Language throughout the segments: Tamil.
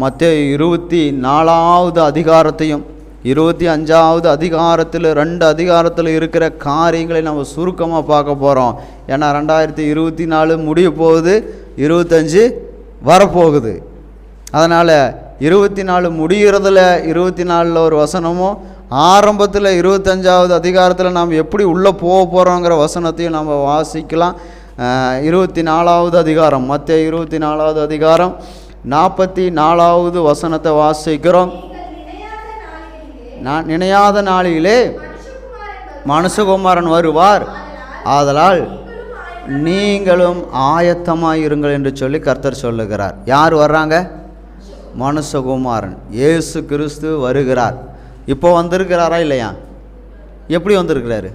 மத்தேயு 24வது அதிகாரத்தையும் 25வது அதிகாரத்தில் 2 அதிகாரத்தில் இருக்கிற காரியங்களை நம்ம சுருக்கமாக பார்க்க போகிறோம். ஏன்னா 2024 முடிய போகுது, 25 வரப்போகுது. அதனால் 24 முடிகிறதுல 24 ஒரு வசனமும், ஆரம்பத்தில் 25வது அதிகாரத்தில் நாம் எப்படி உள்ளே போக போகிறோங்கிற வசனத்தையும் நம்ம வாசிக்கலாம். 24வது அதிகாரம், மத்தேயு 24வது அதிகாரம் 44வது வசனத்தை வாசிக்கிறோம். நான் நினையாத நாளிலே மனுஷகுமாரன் வருவார், ஆதலால் நீங்களும் ஆயத்தமாயிருங்கள் என்று சொல்லி கர்த்தர் சொல்லுகிறார். யார் வர்றாங்க? மனுஷகுமாரன் இயேசு கிறிஸ்து வருகிறார். இப்போ வந்திருக்கிறாரா இல்லையா? எப்படி வந்திருக்கிறாரு?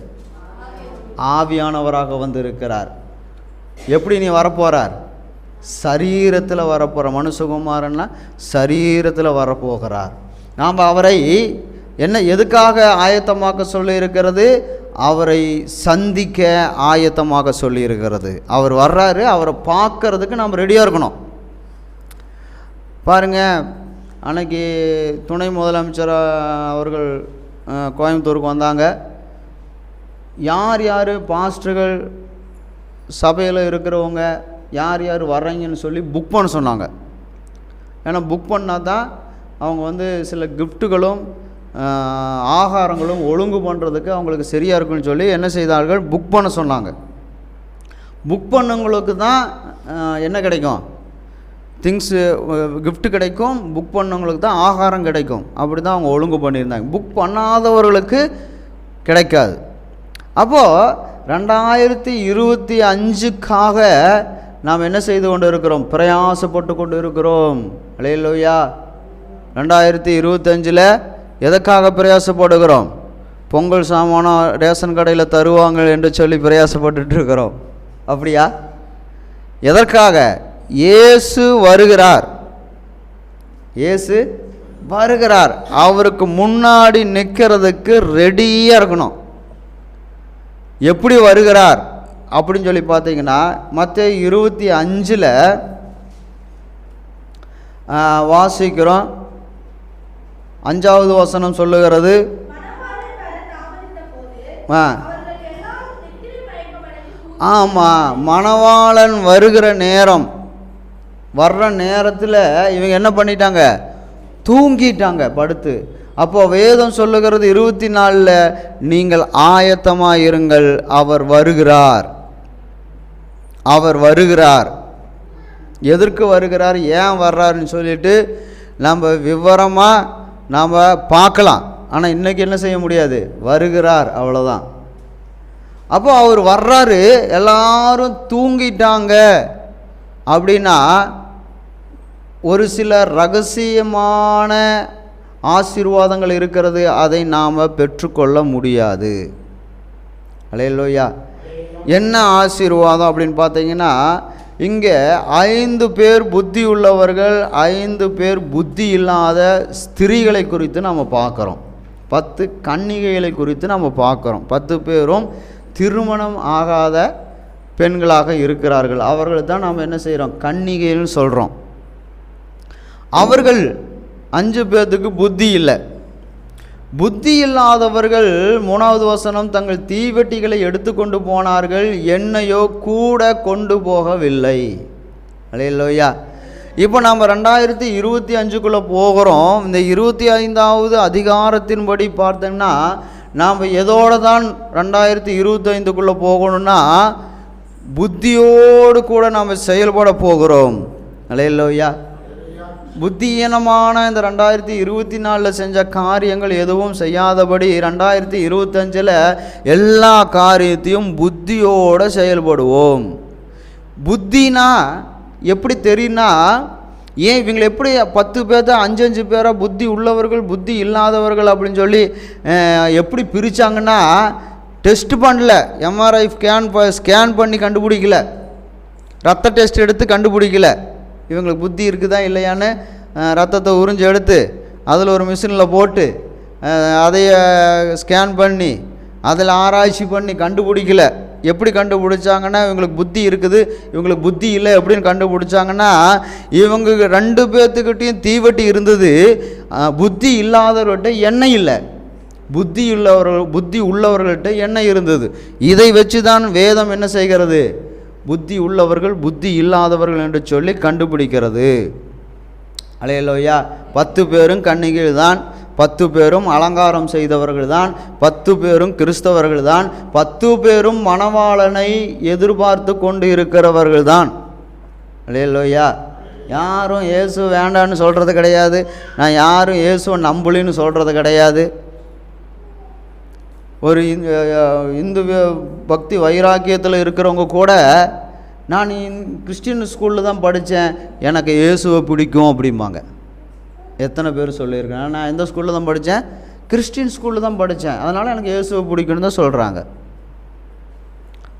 ஆவியானவராக வந்திருக்கிறார். எப்படி நீ வரப்போகிறார்? சரீரத்தில் வரப்போகிற மனுஷகுமாரன்னா சரீரத்தில் வரப்போகிறார். நாம் அவரை எதுக்காக ஆயத்தமாக்க சொல்லியிருக்கிறது? அவரை சந்திக்க ஆயத்தமாக சொல்லியிருக்கிறது. அவர் வர்றாரு, அவரை பார்க்கறதுக்கு நாம் ரெடியாக இருக்கணும். பாருங்கள், அன்னைக்கு துணை முதலமைச்சர் அவர்கள் கோயம்புத்தூருக்கு வந்தாங்க. யார் யார் பாஸ்டர்கள் சபையில் இருக்கிறவங்க யார் யார் வர்றீங்கன்னு சொல்லி புக் பண்ண சொன்னாங்க. ஏன்னா புக் பண்ணால் தான் அவங்க சில கிஃப்ட்டுகளும் ஆகாரங்களும் ஒழுங்கு பண்ணுறதுக்கு அவங்களுக்கு சரியாக இருக்குன்னு சொல்லி என்ன செய்தார்கள்? புக் பண்ண சொன்னாங்க. புக் பண்ணவங்களுக்கு தான் என்ன கிடைக்கும்? திங்ஸு கிஃப்ட்டு கிடைக்கும். புக் பண்ணவங்களுக்கு தான் ஆகாரம் கிடைக்கும். அப்படி தான் அவங்க ஒழுங்கு பண்ணியிருந்தாங்க. புக் பண்ணாதவர்களுக்கு கிடைக்காது. அப்போது 2025க்காக நாம் என்ன செய்து கொண்டு இருக்கிறோம்? பிரயாசப்பட்டு கொண்டு இருக்கிறோம். அல்லேலூயா. 2025 எதற்காக பிரயாசப்படுகிறோம்? பொங்கல் சாமானம் ரேஷன் கடையில் தருவாங்க என்று சொல்லி பிரயாசப்பட்டு இருக்கிறோம். அப்படியா? எதற்காக? இயேசு வருகிறார். இயேசு வருகிறார். அவருக்கு முன்னாடி நிற்கிறதுக்கு ரெடியாக இருக்கணும். எப்படி வருகிறார் அப்படின்னு சொல்லி பார்த்தீங்கன்னா, மத்தேயு 25 வாசிக்கிறோம். 5வது வசனம் சொல்லுகிறது, ஆமாம், மணவாளன் வருகிற நேரம், வர்ற நேரத்தில் இவங்க என்ன பண்ணிட்டாங்க? தூங்கிட்டாங்க படுத்து. அப்போது வேதம் சொல்லுகிறது 24 நீங்கள் ஆயத்தமாக இருங்கள், அவர் வருகிறார். அவர் வருகிறார். எதற்கு வருகிறார், ஏன் வர்றாருன்னு சொல்லிட்டு நம்ம விவரமாக நாம் பார்க்கலாம். ஆனால் இன்றைக்கி என்ன செய்ய முடியாது? வருகிறார், அவ்வளோதான். அப்போ அவர் வர்றாரு, எல்லாரும் தூங்கிட்டாங்க அப்படின்னா ஒரு சில ரகசியமான ஆசீர்வாதங்கள் இருக்கிறது, அதை நாம் பெற்றுக்கொள்ள முடியாது. அல்லேலூயா. என்ன ஆசீர்வாதம் அப்படின்னு பார்த்தீங்கன்னா, இங்கே 5 பேர் புத்தி உள்ளவர்கள், 5 பேர் புத்தி இல்லாத ஸ்திரீகளை குறித்து நம்ம பார்க்குறோம். 10 கன்னிகைகளை குறித்து நம்ம பார்க்குறோம். 10 பேரும் திருமணம் ஆகாத பெண்களாக இருக்கிறார்கள். அவர்கள் தான் நாம் என்ன செய்கிறோம்? கன்னிகைன்னு சொல்கிறோம். அவர்கள் 5 பேர்த்துக்கு புத்தி இல்லை. புத்தி இல்லாதவர்கள் 3வது வசனம், தங்கள் தீவெட்டிகளை எடுத்துக்கொண்டு போனார்கள், எண்ணெயோ கூட கொண்டு போகவில்லை. அல்லேலூயா. இப்போ நாம் 2025க்குள்ளே போகிறோம். இந்த 25வது அதிகாரத்தின்படி பார்த்தோம்னா நாம் எதோடு தான் 2025க்குள்ளே போகணும்னா புத்தியோடு கூட நாம் செயல்பட போகிறோம். அல்லேலூயா. புத்தியீனமான இந்த 2024 செஞ்ச காரியங்கள் எதுவும் செய்யாதபடி 2025 எல்லா காரியத்தையும் புத்தியோடு செயல்படுவோம். புத்தினா எப்படி தெரியும்னா, ஏன் இவங்களை எப்படி 10 பேர் 5 பேராக புத்தி உள்ளவர்கள் புத்தி இல்லாதவர்கள் அப்படின்னு சொல்லி எப்படி பிரித்தாங்கன்னா, டெஸ்ட் பண்ணல, எம்ஆர்ஐ ஸ்கேன் பண்ணி கண்டுபிடிக்கல, ரத்த டெஸ்ட் எடுத்து கண்டுபிடிக்கல. இவங்களுக்கு புத்தி இருக்குதா இல்லையான்னு ரத்தத்தை உறிஞ்சி எடுத்து அதில் ஒரு மிஷினில் போட்டு அதைய ஸ்கேன் பண்ணி அதில் ஆராய்ச்சி பண்ணி கண்டுபிடிக்கல. எப்படி கண்டுபிடிச்சாங்கன்னா, இவங்களுக்கு புத்தி இருக்குது, இவங்களுக்கு புத்தி இல்லை அப்படின்னு கண்டுபிடிச்சாங்கன்னா, இவங்க 2 பேர்த்துக்கிட்டையும் தீவட்டி இருந்தது, புத்தி இல்லாதவர்கிட்ட எண்ணெய் இல்லை. புத்தி உள்ளவர்கள்ட்ட எண்ணெய் இருந்தது. இதை வச்சு தான் வேதம் என்ன செய்கிறது? புத்தி உள்ளவர்கள் புத்தி இல்லாதவர்கள் என்று சொல்லி கண்டுபிடிக்கிறது. அல்லேலூயா. 10 பேரும் கன்னிகைகள் தான், 10 பேரும் அலங்காரம் செய்தவர்கள் தான், 10 பேரும் கிறிஸ்தவர்கள் தான், 10 பேரும் மணவாளனை எதிர்பார்த்து கொண்டு இருக்கிறவர்கள் தான். அல்லேலூயா. யாரும் இயேசு வேண்டான்னு சொல்கிறது கிடையாது. நான் யாரும் இயேசுவை நம்பலின்னு சொல்கிறது கிடையாது. ஒரு இந்து பக்தி வைராக்கியத்தில் இருக்கிறவங்க கூட, நான் கிறிஸ்டின் ஸ்கூலில் தான் படித்தேன், எனக்கு இயேசுவை பிடிக்கும் அப்படிம்பாங்க. எத்தனை பேர் சொல்லியிருக்கேன், நான் எந்த ஸ்கூலில் தான் படித்தேன்? கிறிஸ்டின் ஸ்கூலில் தான் படித்தேன், அதனால் எனக்கு இயேசுவை பிடிக்கும்னு தான் சொல்கிறாங்க.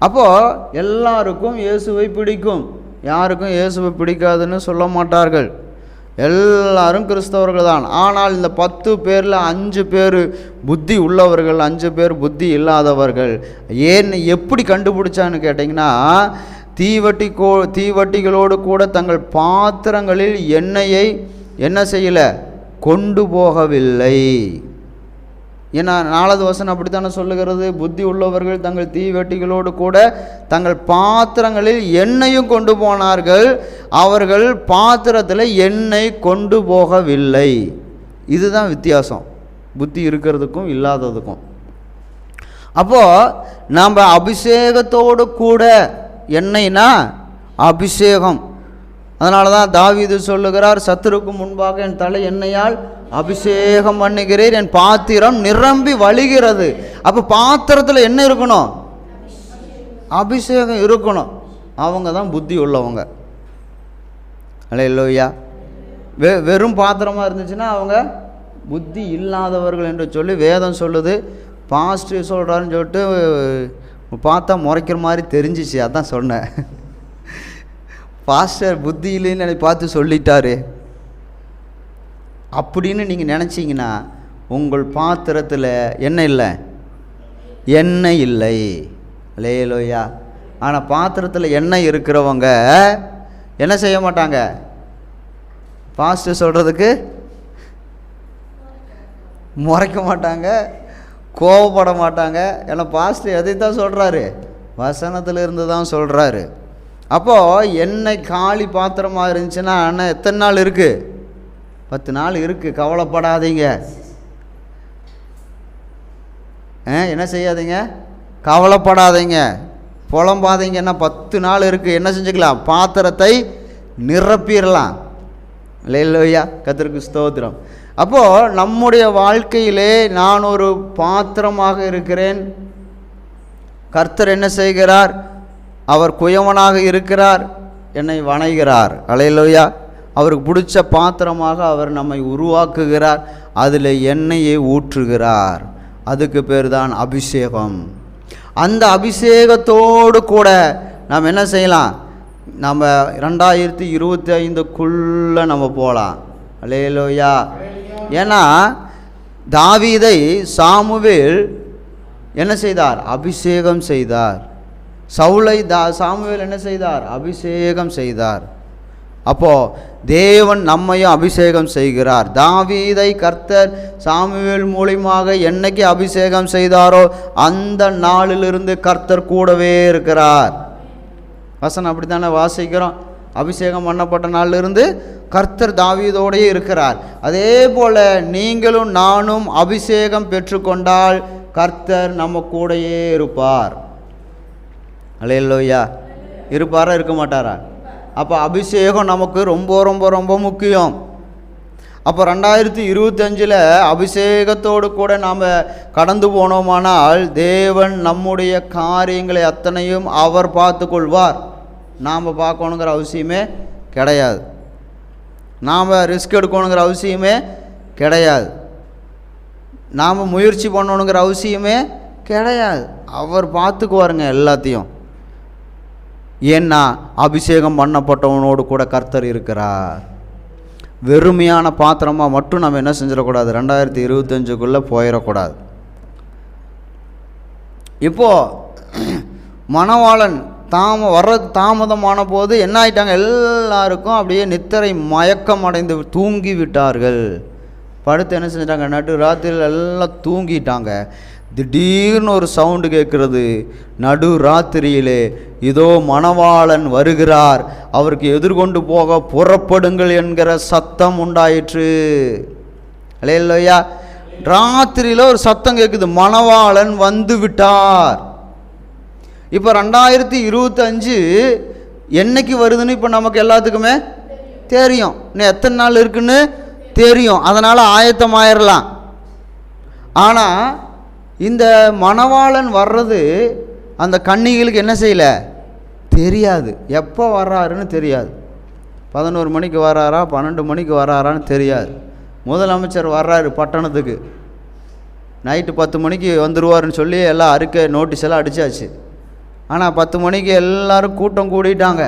அப்போது எல்லாருக்கும் இயேசுவை பிடிக்கும், யாருக்கும் இயேசுவை பிடிக்காதுன்னு சொல்ல மாட்டார்கள். எல்லாரும் கிறிஸ்தவர்கள் தான். ஆனால் இந்த 10 பேரில் 5 பேர் புத்தி உள்ளவர்கள், 5 பேர் புத்தி இல்லாதவர்கள். எப்படி கண்டுபிடிச்சான்னு கேட்டிங்கன்னா, தீவட்டிகளோடு கூட தங்கள் பாத்திரங்களில் எண்ணெயை என்ன செய்யலை? கொண்டு போகவில்லை. ஏன்னா 4வது வசனம் அப்படித்தானே சொல்லுகிறது, புத்தி உள்ளவர்கள் தங்கள் தீவட்டிகளோடு கூட தங்கள் பாத்திரங்களில் எண்ணெயும் கொண்டு போனார்கள், அவர்கள் பாத்திரத்தில் எண்ணெய் கொண்டு போகவில்லை. இதுதான் வித்தியாசம் புத்தி இருக்கிறதுக்கும் இல்லாததுக்கும். அப்போது நாம் அபிஷேகத்தோடு கூட, எண்ணெய்னா அபிஷேகம், அதனால தான் தாவீது சொல்லுகிறார், சத்துருக்கு முன்பாக என் தலை எண்ணெயால் அபிஷேகம் பண்ணுகிறேன், என் பாத்திரம் நிரம்பி வழிகிறது. அப்போ பாத்திரத்தில் என்ன இருக்கணும்? அபிஷேகம் இருக்கணும். அவங்க தான் புத்தி உள்ளவங்க. அல்லேலூயா. வெறும் பாத்திரமாக இருந்துச்சுன்னா அவங்க புத்தி இல்லாதவர்கள் என்று சொல்லி வேதம் சொல்லுது. பாஸ்டர் சொல்கிறாருன்னு சொல்லிட்டு பார்த்தா முறைக்கிற மாதிரி தெரிஞ்சிச்சு, அதான் சொன்னேன். பாஸ்டர் புத்தி இல்லைன்னு என்னை பார்த்து சொல்லிட்டாரு அப்படின்னு நீங்கள் நினச்சிங்கன்னா, உங்கள் பாத்திரத்தில் என்ன இல்லை? எண்ணெய் இல்லை. அல்லேலூயா. ஆனால் பாத்திரத்தில் எண்ணெய் இருக்கிறவங்க என்ன செய்ய மாட்டாங்க? பாஸ்டர் சொல்கிறதுக்கு முறைக்க மாட்டாங்க, கோவப்பட மாட்டாங்க. ஏன்னா பாஸ்டர் எதைத்தான் சொல்கிறாரு? வசனத்தில் இருந்து தான் சொல்கிறாரு. அப்போது எண்ணெய் காலி பாத்திரமாக இருந்துச்சுன்னா அண்ணன் எத்தனை நாள் இருக்குது? 10 நாள் இருக்குது. கவலைப்படாதீங்க. என்ன செய்யாதீங்க? கவலைப்படாதீங்க, புலம்பாதீங்கன்னா 10 நாள் இருக்குது. என்ன செஞ்சுக்கலாம்? பாத்திரத்தை நிரப்பிடலாம். அல்லேலூயா. கர்த்தருக்கு ஸ்தோத்திரம். அப்போது நம்முடைய வாழ்க்கையிலே நான் ஒரு பாத்திரமாக இருக்கிறேன். கர்த்தர் என்ன செய்கிறார்? அவர் குயவனாக இருக்கிறார், என்னை வணைகிறார். அல்லேலூயா. அவருக்கு பிடிச்ச பாத்திரமாக அவர் நம்மை உருவாக்குகிறார், அதில் எண்ணெயை ஊற்றுகிறார். அதுக்கு பேர் தான் அபிஷேகம். அந்த அபிஷேகத்தோடு கூட நாம் என்ன செய்யலாம்? நம்ம 2025க்குள்ளே நம்ம போகலாம். அல்லேலூயா. ஏன்னா தாவீதை சாமுவேல் என்ன செய்தார்? அபிஷேகம் செய்தார். சவுலை சாமுவேல் என்ன செய்தார்? அபிஷேகம் செய்தார். அப்போது தேவன் நம்மையும் அபிஷேகம் செய்கிறார். தாவீதை கர்த்தர் சாமுவேல் மூலமாக என்னைக்கு அபிஷேகம் செய்தாரோ அந்த நாளிலிருந்து கர்த்தர் கூடவே இருக்கிறார். வசனம் அப்படி தானே வாசிக்கிறோம். அபிஷேகம் பண்ணப்பட்ட நாளிலிருந்து கர்த்தர் தாவீதோடையே இருக்கிறார். அதே போல் நீங்களும் நானும் அபிஷேகம் பெற்றுக்கொண்டால் கர்த்தர் நம்ம கூடையே இருப்பார். அல்லேலூயா. இருப்பாரா இருக்க மாட்டாரா? அப்போ அபிஷேகம் நமக்கு ரொம்ப ரொம்ப ரொம்ப முக்கியம். அப்போ 2025 அபிஷேகத்தோடு கூட நாம் கடந்து போனோமானால் தேவன் நம்முடைய காரியங்களை அத்தனையும் அவர் பார்த்து கொள்வார். நாம் பார்க்கணுங்கிற அவசியமே கிடையாது, நாம் ரிஸ்க் எடுக்கணுங்கிற அவசியமே கிடையாது, நாம் முயற்சி பண்ணணுங்கிற அவசியமே கிடையாது. அவர் பார்த்துக்குவாருங்க எல்லாத்தையும். ஏன்னா அபிஷேகம் பண்ணப்பட்டவனோடு கூட கர்த்தர் இருக்கிறார். வெறுமையான பாத்திரமாக மட்டும் நம்ம என்ன செஞ்சிடக்கூடாது? 2025க்குள்ளே போயிடக்கூடாது. இப்போது மணவாளன் தாமதமான போது என்ன ஆயிட்டாங்க, எல்லாருக்கும் அப்படியே நித்திரை மயக்கம் அடைந்து தூங்கி விட்டார்கள். படுத்து என்ன செஞ்சிட்டாங்க, நடு ராத்திரியில் எல்லாம் தூங்கிட்டாங்க. திடீர்னு ஒரு சவுண்டு கேட்குறது, நடு ராத்திரியிலே இதோ மணவாளன் வருகிறார், அவருக்கு எதிர்கொண்டு போக புறப்படுங்கள் என்கிற சத்தம் உண்டாயிற்று. அல்லேலூயா. ராத்திரியில் ஒரு சத்தம் கேட்குது, மணவாளன் வந்து விட்டார். இப்போ 2025 என்னைக்கு வருதுன்னு இப்போ நமக்கு எல்லாத்துக்குமே தெரியும். இன்னும் எத்தனை நாள் இருக்குன்னு தெரியும். அதனால் ஆயத்தமாயிடலாம். ஆனால் இந்த மணவாளன் வர்றது அந்த கன்னிகளுக்கு என்ன செய்யலை, தெரியாது. எப்போ வர்றாருன்னு தெரியாது. 11 மணிக்கு வர்றாரா 12 மணிக்கு வர்றாரான்னு தெரியாது. முதலமைச்சர் வர்றாரு பட்டணத்துக்கு, நைட்டு 10 மணிக்கு வந்துடுவார்னு சொல்லி எல்லாம் அறிக்கை நோட்டீஸ் எல்லாம் அடித்தாச்சு. ஆனால் 10 மணிக்கு எல்லோரும் கூட்டம் கூடிட்டாங்க.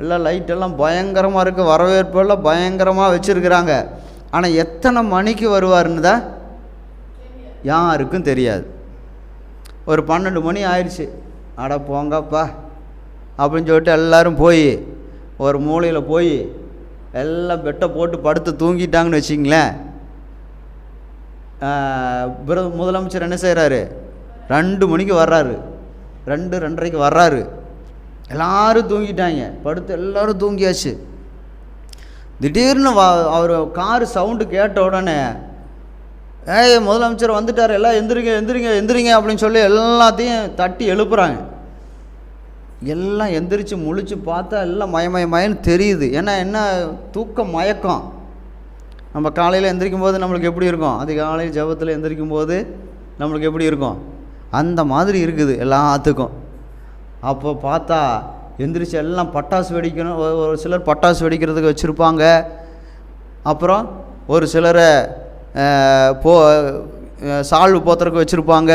எல்லாம் லைட்டெல்லாம் பயங்கரமாக இருக்குது, வரவேற்பெல்லாம் பயங்கரமாக வச்சுருக்குறாங்க. ஆனால் எத்தனை மணிக்கு வருவாருன்னு தான் யாருக்கும் தெரியாது. ஒரு 12 மணி ஆயிடுச்சு. அட போங்கப்பா அப்படின்னு சொல்லிட்டு எல்லோரும் போய் ஒரு மூலையில் போய் எல்லாம் பெட்டை போட்டு படுத்து தூங்கிட்டாங்கன்னு வச்சிங்களேன். முதலமைச்சர் என்ன செய்கிறாரு, 2 மணிக்கு வர்றாரு, 2:30க்கு வர்றாரு. எல்லோரும் தூங்கிட்டாங்க, படுத்து எல்லோரும் தூங்கியாச்சு. திடீர்னு அவர் காரு சவுண்டு கேட்ட உடனே முதலமைச்சர் வந்துட்டார், எல்லாம் எந்திரிங்க எந்திரிங்க எந்திரிங்க அப்படின்னு சொல்லி எல்லாத்தையும் தட்டி எழுப்புறாங்க. எல்லாம் எந்திரிச்சு முழிச்சு பார்த்தா எல்லாம் மயன்னு தெரியுது. ஏன்னா என்ன, தூக்க மயக்கம். நம்ம காலையில் எந்திரிக்கும் போது நம்மளுக்கு எப்படி இருக்கும், அதிகாலையில் ஜெபத்தில் எந்திரிக்கும் போது நம்மளுக்கு எப்படி இருக்கும், அந்த மாதிரி இருக்குது எல்லாத்துக்கும். அப்போ பார்த்தா எந்திரிச்சு எல்லாம் பட்டாசு வெடிக்கணும். ஒரு சிலர் பட்டாசு வெடிக்கிறதுக்கு வச்சுருப்பாங்க. அப்புறம் ஒரு சிலரை சால்வு போத்துறதுக்கு வச்சுருப்பாங்க.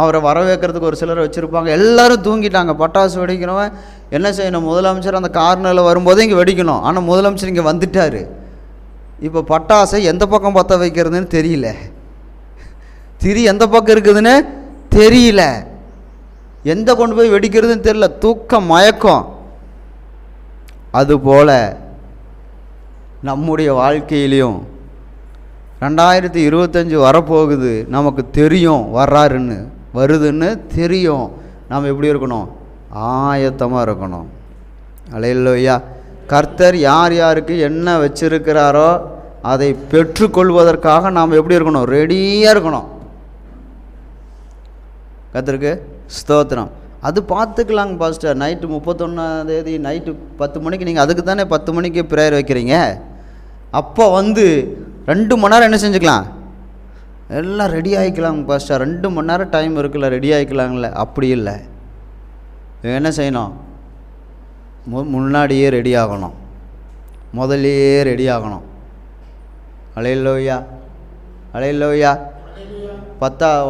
அவரை வரவேற்கிறதுக்கு ஒரு சிலரை வச்சுருப்பாங்க. எல்லோரும் தூங்கிட்டாங்க. பட்டாசு வெடிக்கணும். என்ன செய்யணும், முதலமைச்சர் அந்த கார்னரில் வரும்போதே இங்கே வெடிக்கணும். ஆனால் முதலமைச்சர் இங்கே வந்துட்டார். இப்போ பட்டாசை எந்த பக்கம் பற்ற வைக்கிறதுன்னு தெரியல, திரி எந்த பக்கம் இருக்குதுன்னு தெரியல, எந்த கொண்டு போய் வெடிக்கிறதுன்னு தெரியல, தூக்க மயக்கம். அதுபோல் நம்முடைய வாழ்க்கையிலையும் 2025 வரப்போகுது. நமக்கு தெரியும் வர்றாருன்னு, வருதுன்னு தெரியும். நாம் எப்படி இருக்கணும், ஆயத்தமாக இருக்கணும். அல்லேலூயா. கர்த்தர் யார் யாருக்கு என்ன வச்சிருக்கிறாரோ அதை பெற்றுக்கொள்வதற்காக நாம் எப்படி இருக்கணும், ரெடியாக இருக்கணும். கர்த்தருக்கு ஸ்தோத்திரம். அது பார்த்துக்கலாங்க பாஸ்டர். நைட்டு 31ஆம் தேதி நைட்டு 10 மணிக்கு நீங்கள் அதுக்கு தானே 10 மணிக்கு ப்ரேயர் வைக்கிறீங்க. அப்போ 2 மணி நேரம் என்ன செஞ்சுக்கலாம், எல்லாம் ரெடி ஆகிக்கலாங்க பாஸ்டர். 2 மணி நேரம் டைம் இருக்குல்ல, ரெடி ஆகிக்கலாங்கள. அப்படி இல்லை, என்ன செய்யணும், முன்னாடியே ரெடி ஆகணும், முதல்லையே ரெடி ஆகணும். அல்லேலூயா அல்லேலூயா.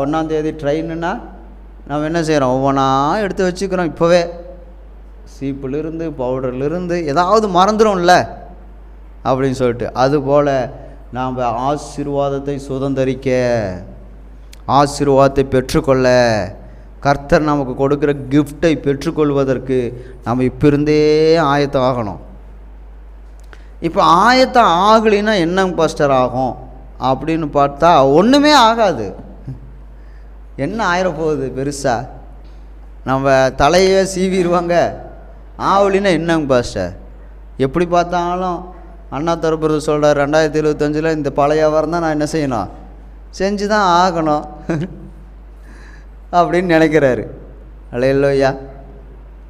1ஆம் தேதி ட்ரெயினுன்னா நம்ம என்ன செய்கிறோம், ஒவ்வொன்றா எடுத்து வச்சுக்கிறோம். இப்போவே சீப்புலேருந்து பவுடர்லேருந்து ஏதாவது மறந்துடும்ல அப்படின்னு சொல்லிட்டு. அதுபோல் நாம் ஆசீர்வாதத்தை சுதந்தரிக்க, ஆசீர்வாதத்தை பெற்றுக்கொள்ள, கர்த்தர் நமக்கு கொடுக்குற கிஃப்டை பெற்றுக்கொள்வதற்கு நம்ம இப்போ இருந்தே ஆயத்தம் ஆகணும். இப்போ ஆயத்தம் ஆகலைன்னா என்னங்க பாஸ்டர் ஆகும் அப்படின்னு பார்த்தா ஒன்றுமே ஆகாது. என்ன ஆயிரப்போகுது பெருசாக, நம்ம தலையே சீவிடுவாங்க. ஆகலின்னா என்னங்க பாஸ்டர், எப்படி பார்த்தாலும் அண்ணா தரப்புறது சொல்கிறார் 2025 இந்த பழைய வியாபாரம் தான் நான் என்ன செய்யணும், செஞ்சு தான் ஆகணும் அப்படின்னு நினைக்கிறாரு. அல்லேலூயா.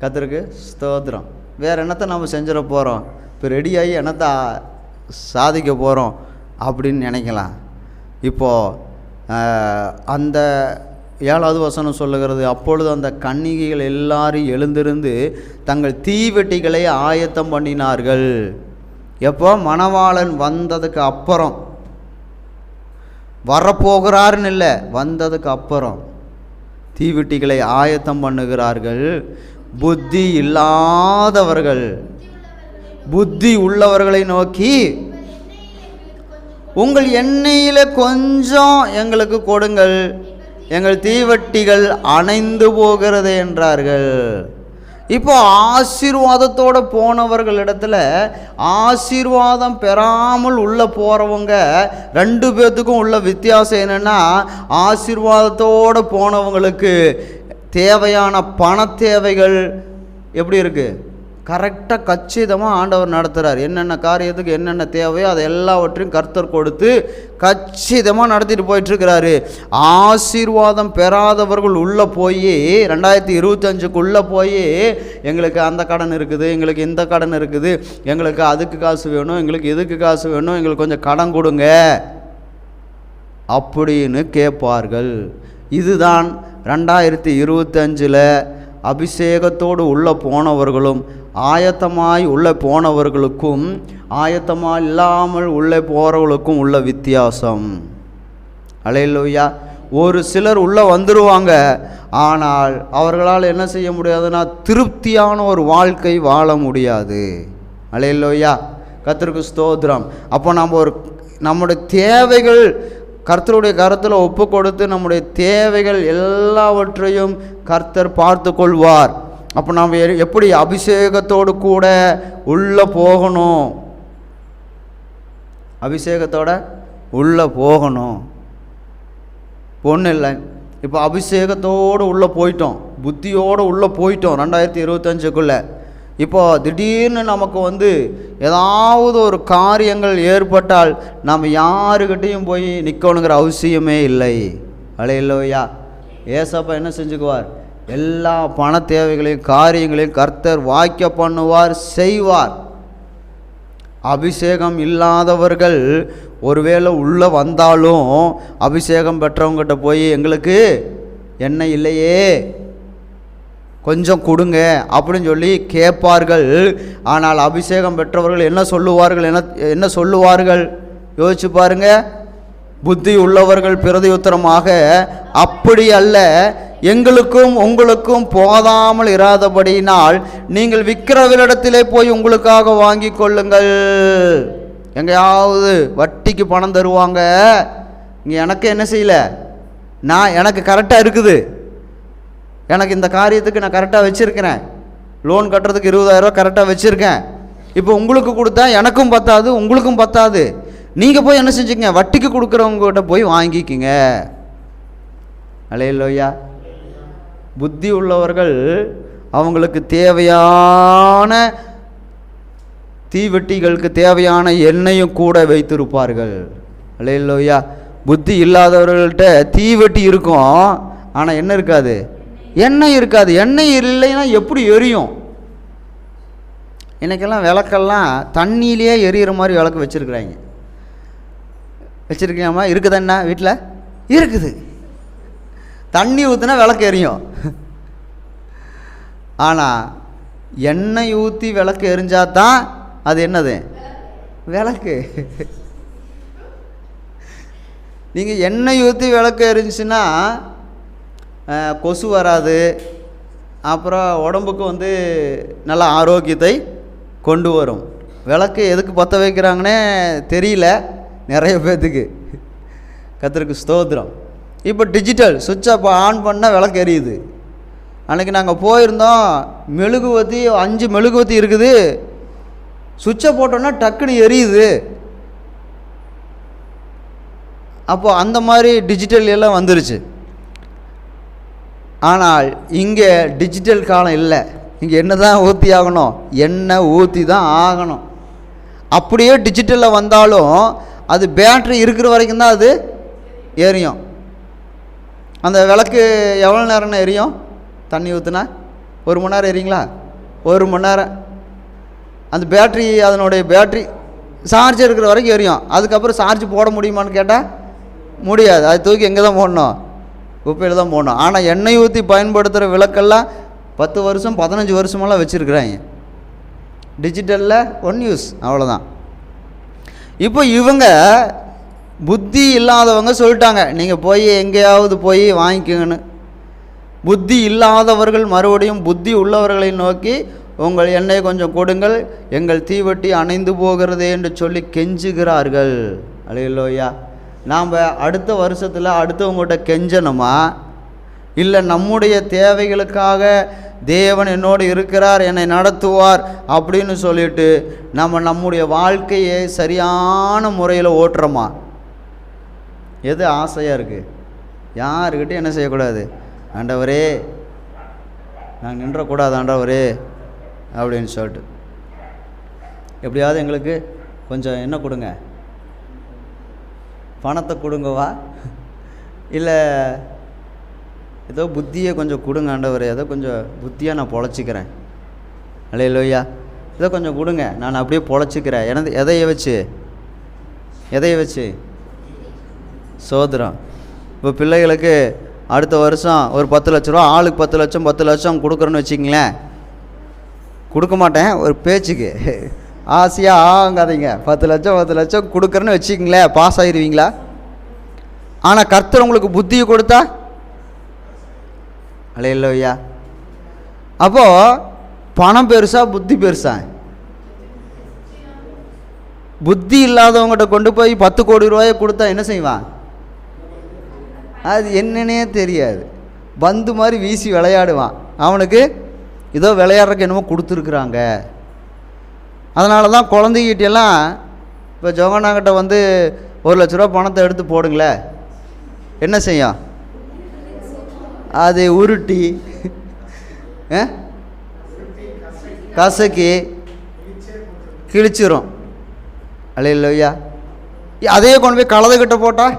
கர்த்தருக்கு ஸ்தோத்திரம். வேறு என்னத்தை நம்ம செஞ்சிட போகிறோம், இப்போ ரெடியாகி என்னத்தை சாதிக்க போகிறோம் அப்படின்னு நினைக்கலாம். இப்போது அந்த 7வது வசனம் சொல்லுகிறது, அப்பொழுது அந்த கன்னிகைகள் எல்லாரும் எழுந்திருந்து தங்கள் தீவெட்டிகளை ஆயத்தம் பண்ணினார்கள். எப்போ, மணவாளன் வந்ததுக்கு அப்புறம், வரப்போகிறாருன்னு இல்லை, வந்ததுக்கு அப்புறம் தீவெட்டிகளை ஆயத்தம் பண்ணுகிறார்கள். புத்தி இல்லாதவர்கள் புத்தி உள்ளவர்களை நோக்கி, உங்கள் எண்ணெயில் கொஞ்சம் எங்களுக்கு கொடுங்கள், எங்கள் தீவட்டிகள் அணைந்து போகிறது என்றார்கள். இப்போ ஆசீர்வாதத்தோடு போனவர்களிடத்துல ஆசீர்வாதம் பெறாமல் உள்ளே போகிறவங்க ரெண்டு பேர்த்துக்கும் உள்ள வித்தியாசம் என்னென்னா, ஆசீர்வாதத்தோடு போனவங்களுக்கு தேவையான பண தேவைகள் எப்படி இருக்குது, கரெக்டாக கச்சிதமாக ஆண்டவர் நடத்துகிறார். என்னென்ன காரியத்துக்கு என்னென்ன தேவையோ அதை எல்லாவற்றையும் கர்த்தர் கொடுத்து கச்சிதமாக நடத்திட்டு போயிட்டுருக்கிறாரு. ஆசீர்வாதம் பெறாதவர்கள் உள்ளே போய் 2025க்குள்ளே போய் எங்களுக்கு அந்த கடன் இருக்குது, எங்களுக்கு இந்த கடன் இருக்குது, எங்களுக்கு அதுக்கு காசு வேணும், எங்களுக்கு இதுக்கு காசு வேணும், எங்களுக்கு கொஞ்சம் கடன் கொடுங்க அப்படின்னு கேட்பார்கள். இதுதான் 2025 அபிஷேகத்தோடு உள்ளே போனவர்களும் ஆயத்தமாய் உள்ளே போனவர்களுக்கும் ஆயத்தமாக இல்லாமல் உள்ளே போகிறவர்களுக்கும் உள்ள வித்தியாசம். அல்லேலூயா. ஒரு சிலர் உள்ளே வந்துடுவாங்க, ஆனால் அவர்களால் என்ன செய்ய முடியாதுன்னா திருப்தியான ஒரு வாழ்க்கை வாழ முடியாது. அல்லேலூயா. கர்த்தருக்கு ஸ்தோத்திரம். அப்போ நம்முடைய தேவைகள் கர்த்தருடைய கருத்தில் ஒப்பு கொடுத்து நம்முடைய தேவைகள் எல்லாவற்றையும் கர்த்தர் பார்த்து கொள்வார். அப்போ நாம் எப்படி அபிஷேகத்தோடு கூட உள்ளே போகணும், அபிஷேகத்தோட உள்ளே போகணும். ஒன்றும் இல்லை, இப்போ அபிஷேகத்தோடு உள்ளே போயிட்டோம், புத்தியோடு உள்ளே போயிட்டோம் 2025க்குள்ளே. இப்போ திடீர்னு நமக்கு ஏதாவது ஒரு காரியங்கள் ஏற்பட்டால் நாம் யாருக்கிட்டையும் போய் நிற்கணுங்கிற அவசியமே இல்லை. அல்லேலூயா. ஏசப்பா என்ன செஞ்சுக்குவார், எல்லா பண தேவைகளையும் காரியங்களையும் கர்த்தர் வாய்க்க பண்ணுவார், செய்வார். அபிஷேகம் இல்லாதவர்கள் ஒருவேளை உள்ளே வந்தாலும் அபிஷேகம் பெற்றவங்ககிட்ட போய் எங்களுக்கு என்ன இல்லையே கொஞ்சம் கொடுங்க அப்படின்னு சொல்லி கேட்பார்கள். ஆனால் அபிஷேகம் பெற்றவர்கள் என்ன சொல்லுவார்கள் யோசிச்சு பாருங்க. புத்தி உள்ளவர்கள் பிரதியுத்தரமாக, அப்படி அல்ல, எங்களுக்கும் உங்களுக்கும் போதாமல் இராதபடியினால் நீங்கள் விற்கிறவரிடத்திலே போய் உங்களுக்காக வாங்கி கொள்ளுங்கள். எங்கேயாவது வட்டிக்கு பணம் தருவாங்க, இங்கே எனக்கு என்ன செய்யல, எனக்கு கரெக்டாக இருக்குது, எனக்கு இந்த காரியத்துக்கு நான் கரெக்டாக வச்சுருக்கிறேன், லோன் கட்டுறதுக்கு 20,000 ரூபா கரெக்டாக வச்சுருக்கேன், இப்போ உங்களுக்கு கொடுத்தா எனக்கும் பத்தாது உங்களுக்கும் பத்தாது, நீங்கள் போய் என்ன செஞ்சுக்கங்க, வட்டிக்கு கொடுக்குறவங்ககிட்ட போய் வாங்கிக்கிங்க. அல்லேலூயா. புத்தி உள்ளவர்கள் அவங்களுக்கு தேவையான தீவெட்டிகளுக்கு தேவையான எண்ணெயும் கூட வைத்திருப்பார்கள். அல்லேலூயா. புத்தி இல்லாதவர்கள்ட்ட தீவெட்டி இருக்கும், ஆனால் என்ன இருக்காது, எண்ணெய் இருக்காது. எண்ணெய் இல்லைன்னா எப்படி எரியும்? இன்றைக்கெல்லாம் விளக்கெல்லாம் தண்ணியிலே எரியிற மாதிரி விளக்கு வச்சுருக்குறாங்க. வச்சுருக்கீங்கம்மா? இருக்குதுன்னா வீட்டில் இருக்குது. தண்ணி ஊற்றினா விளக்கு எரியும். ஆனால் எண்ணெய் ஊற்றி விளக்கு எரிஞ்சால் தான் அது என்னது, விளக்கு. நீங்கள் எண்ணெய் ஊற்றி விளக்கு எரிஞ்சுன்னா கொசு வராது, அப்புறம் உடம்புக்கு நல்ல ஆரோக்கியத்தை கொண்டு வரும். விளக்கு எதுக்கு பற்ற வைக்கிறாங்கன்னே தெரியல நிறைய பேர்த்துக்கு. கர்த்தருக்கு ஸ்தோத்திரம். இப்போ டிஜிட்டல் சுவிட்சை ஆன் பண்ணால் விளக்கு எரியுது. அன்றைக்கி நாங்கள் போயிருந்தோம், மெழுகுவத்தி 5 மெழுகுவத்தி இருக்குது, சுவிட்சை போட்டோன்னா டக்குன்னு எரியுது. அப்போது அந்த மாதிரி டிஜிட்டல் எல்லாம் வந்துருச்சு. ஆனால் இங்கே டிஜிட்டல் காலம் இல்லை. இங்கே என்ன தான் ஊற்றி ஆகணும், எண்ணெய் ஊற்றி தான் ஆகணும். அப்படியே டிஜிட்டலில் வந்தாலும் அது பேட்ரி இருக்கிற வரைக்கும் தான் அது எரியும். அந்த விளக்கு எவ்வளோ நேரம்னா எரியும்? தண்ணி ஊற்றுனா 1 மணி நேரம் எரியுங்களா? 1 மணி நேரம். அந்த பேட்ரி, அதனுடைய பேட்ரி சார்ஜ் இருக்கிற வரைக்கும் எரியும். அதுக்கப்புறம் சார்ஜ் போட முடியுமான்னு கேட்டால் முடியாது. அது தூக்கி எங்கே தான் போடணும், குப்பையில் தான் போடணும். ஆனால் எண்ணெய் ஊற்றி பயன்படுத்துகிற விளக்கெல்லாம் 10 வருஷம் 15 வருஷமெல்லாம் வச்சுருக்குறாங்க. டிஜிட்டலில் 1 யூஸ், அவ்வளோதான். இப்போ இவங்க புத்தி இல்லாதவங்க சொல்லிட்டாங்க, நீங்கள் போய் எங்கேயாவது போய் வாங்கிக்கோங்கன்னு. புத்தி இல்லாதவர்கள் மறுபடியும் புத்தி உள்ளவர்களை நோக்கி, உங்கள் எண்ணெய் கொஞ்சம் கொடுங்கள், எங்கள் தீவட்டி அணைந்து போகிறது என்று சொல்லி கெஞ்சுகிறார்கள். அல்லேலூயா. நாம் அடுத்த வருஷத்தில் அடுத்தவங்கள்ட்ட கெஞ்சணுமா? இல்லை நம்முடைய தேவைகளுக்காக தேவன் என்னோடு இருக்கிறார், என்னை நடத்துவார் அப்படின்னு சொல்லிட்டு நம்ம நம்முடைய வாழ்க்கையை சரியான முறையில் ஓட்டுறோமா? எது ஆசையாக இருக்குது? யாருக்கிட்டையும் என்ன செய்யக்கூடாது? ஆண்டவரே நாங்கள் நின்றக்கூடாது ஆண்டவரே அப்படின்னு சொல்லிட்டு, எப்படியாவது எங்களுக்கு கொஞ்சம் என்ன கொடுங்க, பணத்தை கொடுங்கவா, இல்லை ஏதோ புத்தியை கொஞ்சம் கொடுங்க ஆண்டவரே, ஏதோ கொஞ்சம் புத்தியாக நான் பொழைச்சிக்கிறேன், அல்லேலூயா, ஏதோ கொஞ்சம் கொடுங்க, நான் அப்படியே பொழைச்சிக்கிறேன். எனது எதையை வச்சு சோதரம். இப்போ பிள்ளைகளுக்கு அடுத்த வருஷம் ஒரு 10 லட்ச ரூபா, ஆளுக்கு 10 லட்சம் கொடுக்குறேன்னு வச்சிங்களேன், கொடுக்க மாட்டேன் ஒரு பேச்சுக்கு, ஆசையாக ஆகாதீங்க, 10 லட்சம் கொடுக்குறேன்னு வச்சுக்கிங்களேன், பாஸ் ஆகிடுவீங்களா? ஆனால் கர்த்தர் உங்களுக்கு புத்தியை கொடுத்தா, அல்லேலூயா. அப்போது பணம் பெருசா புத்தி பெருசா? புத்தி இல்லாதவங்ககிட்ட கொண்டு போய் 10 கோடி ரூபாயை கொடுத்தா என்ன செய்வான்? அது என்னன்னே தெரியாது, பந்து மாதிரி வீசி விளையாடுவான். அவனுக்கு ஏதோ விளையாடுறக்கு என்னமோ கொடுத்துருக்குறாங்க. அதனால தான் குழந்தைகிட்டெல்லாம் இப்போ ஜோகனாங்கிட்ட வந்து 1 லட்ச ரூபா பணத்தை எடுத்து போடுங்களேன், என்ன செய்யும்? அது உருட்டி கசக்கி கிழிச்சிரும், அல்லேலூயா. அதையே கொண்டு போய் கலந்துக்கிட்ட போட்டால்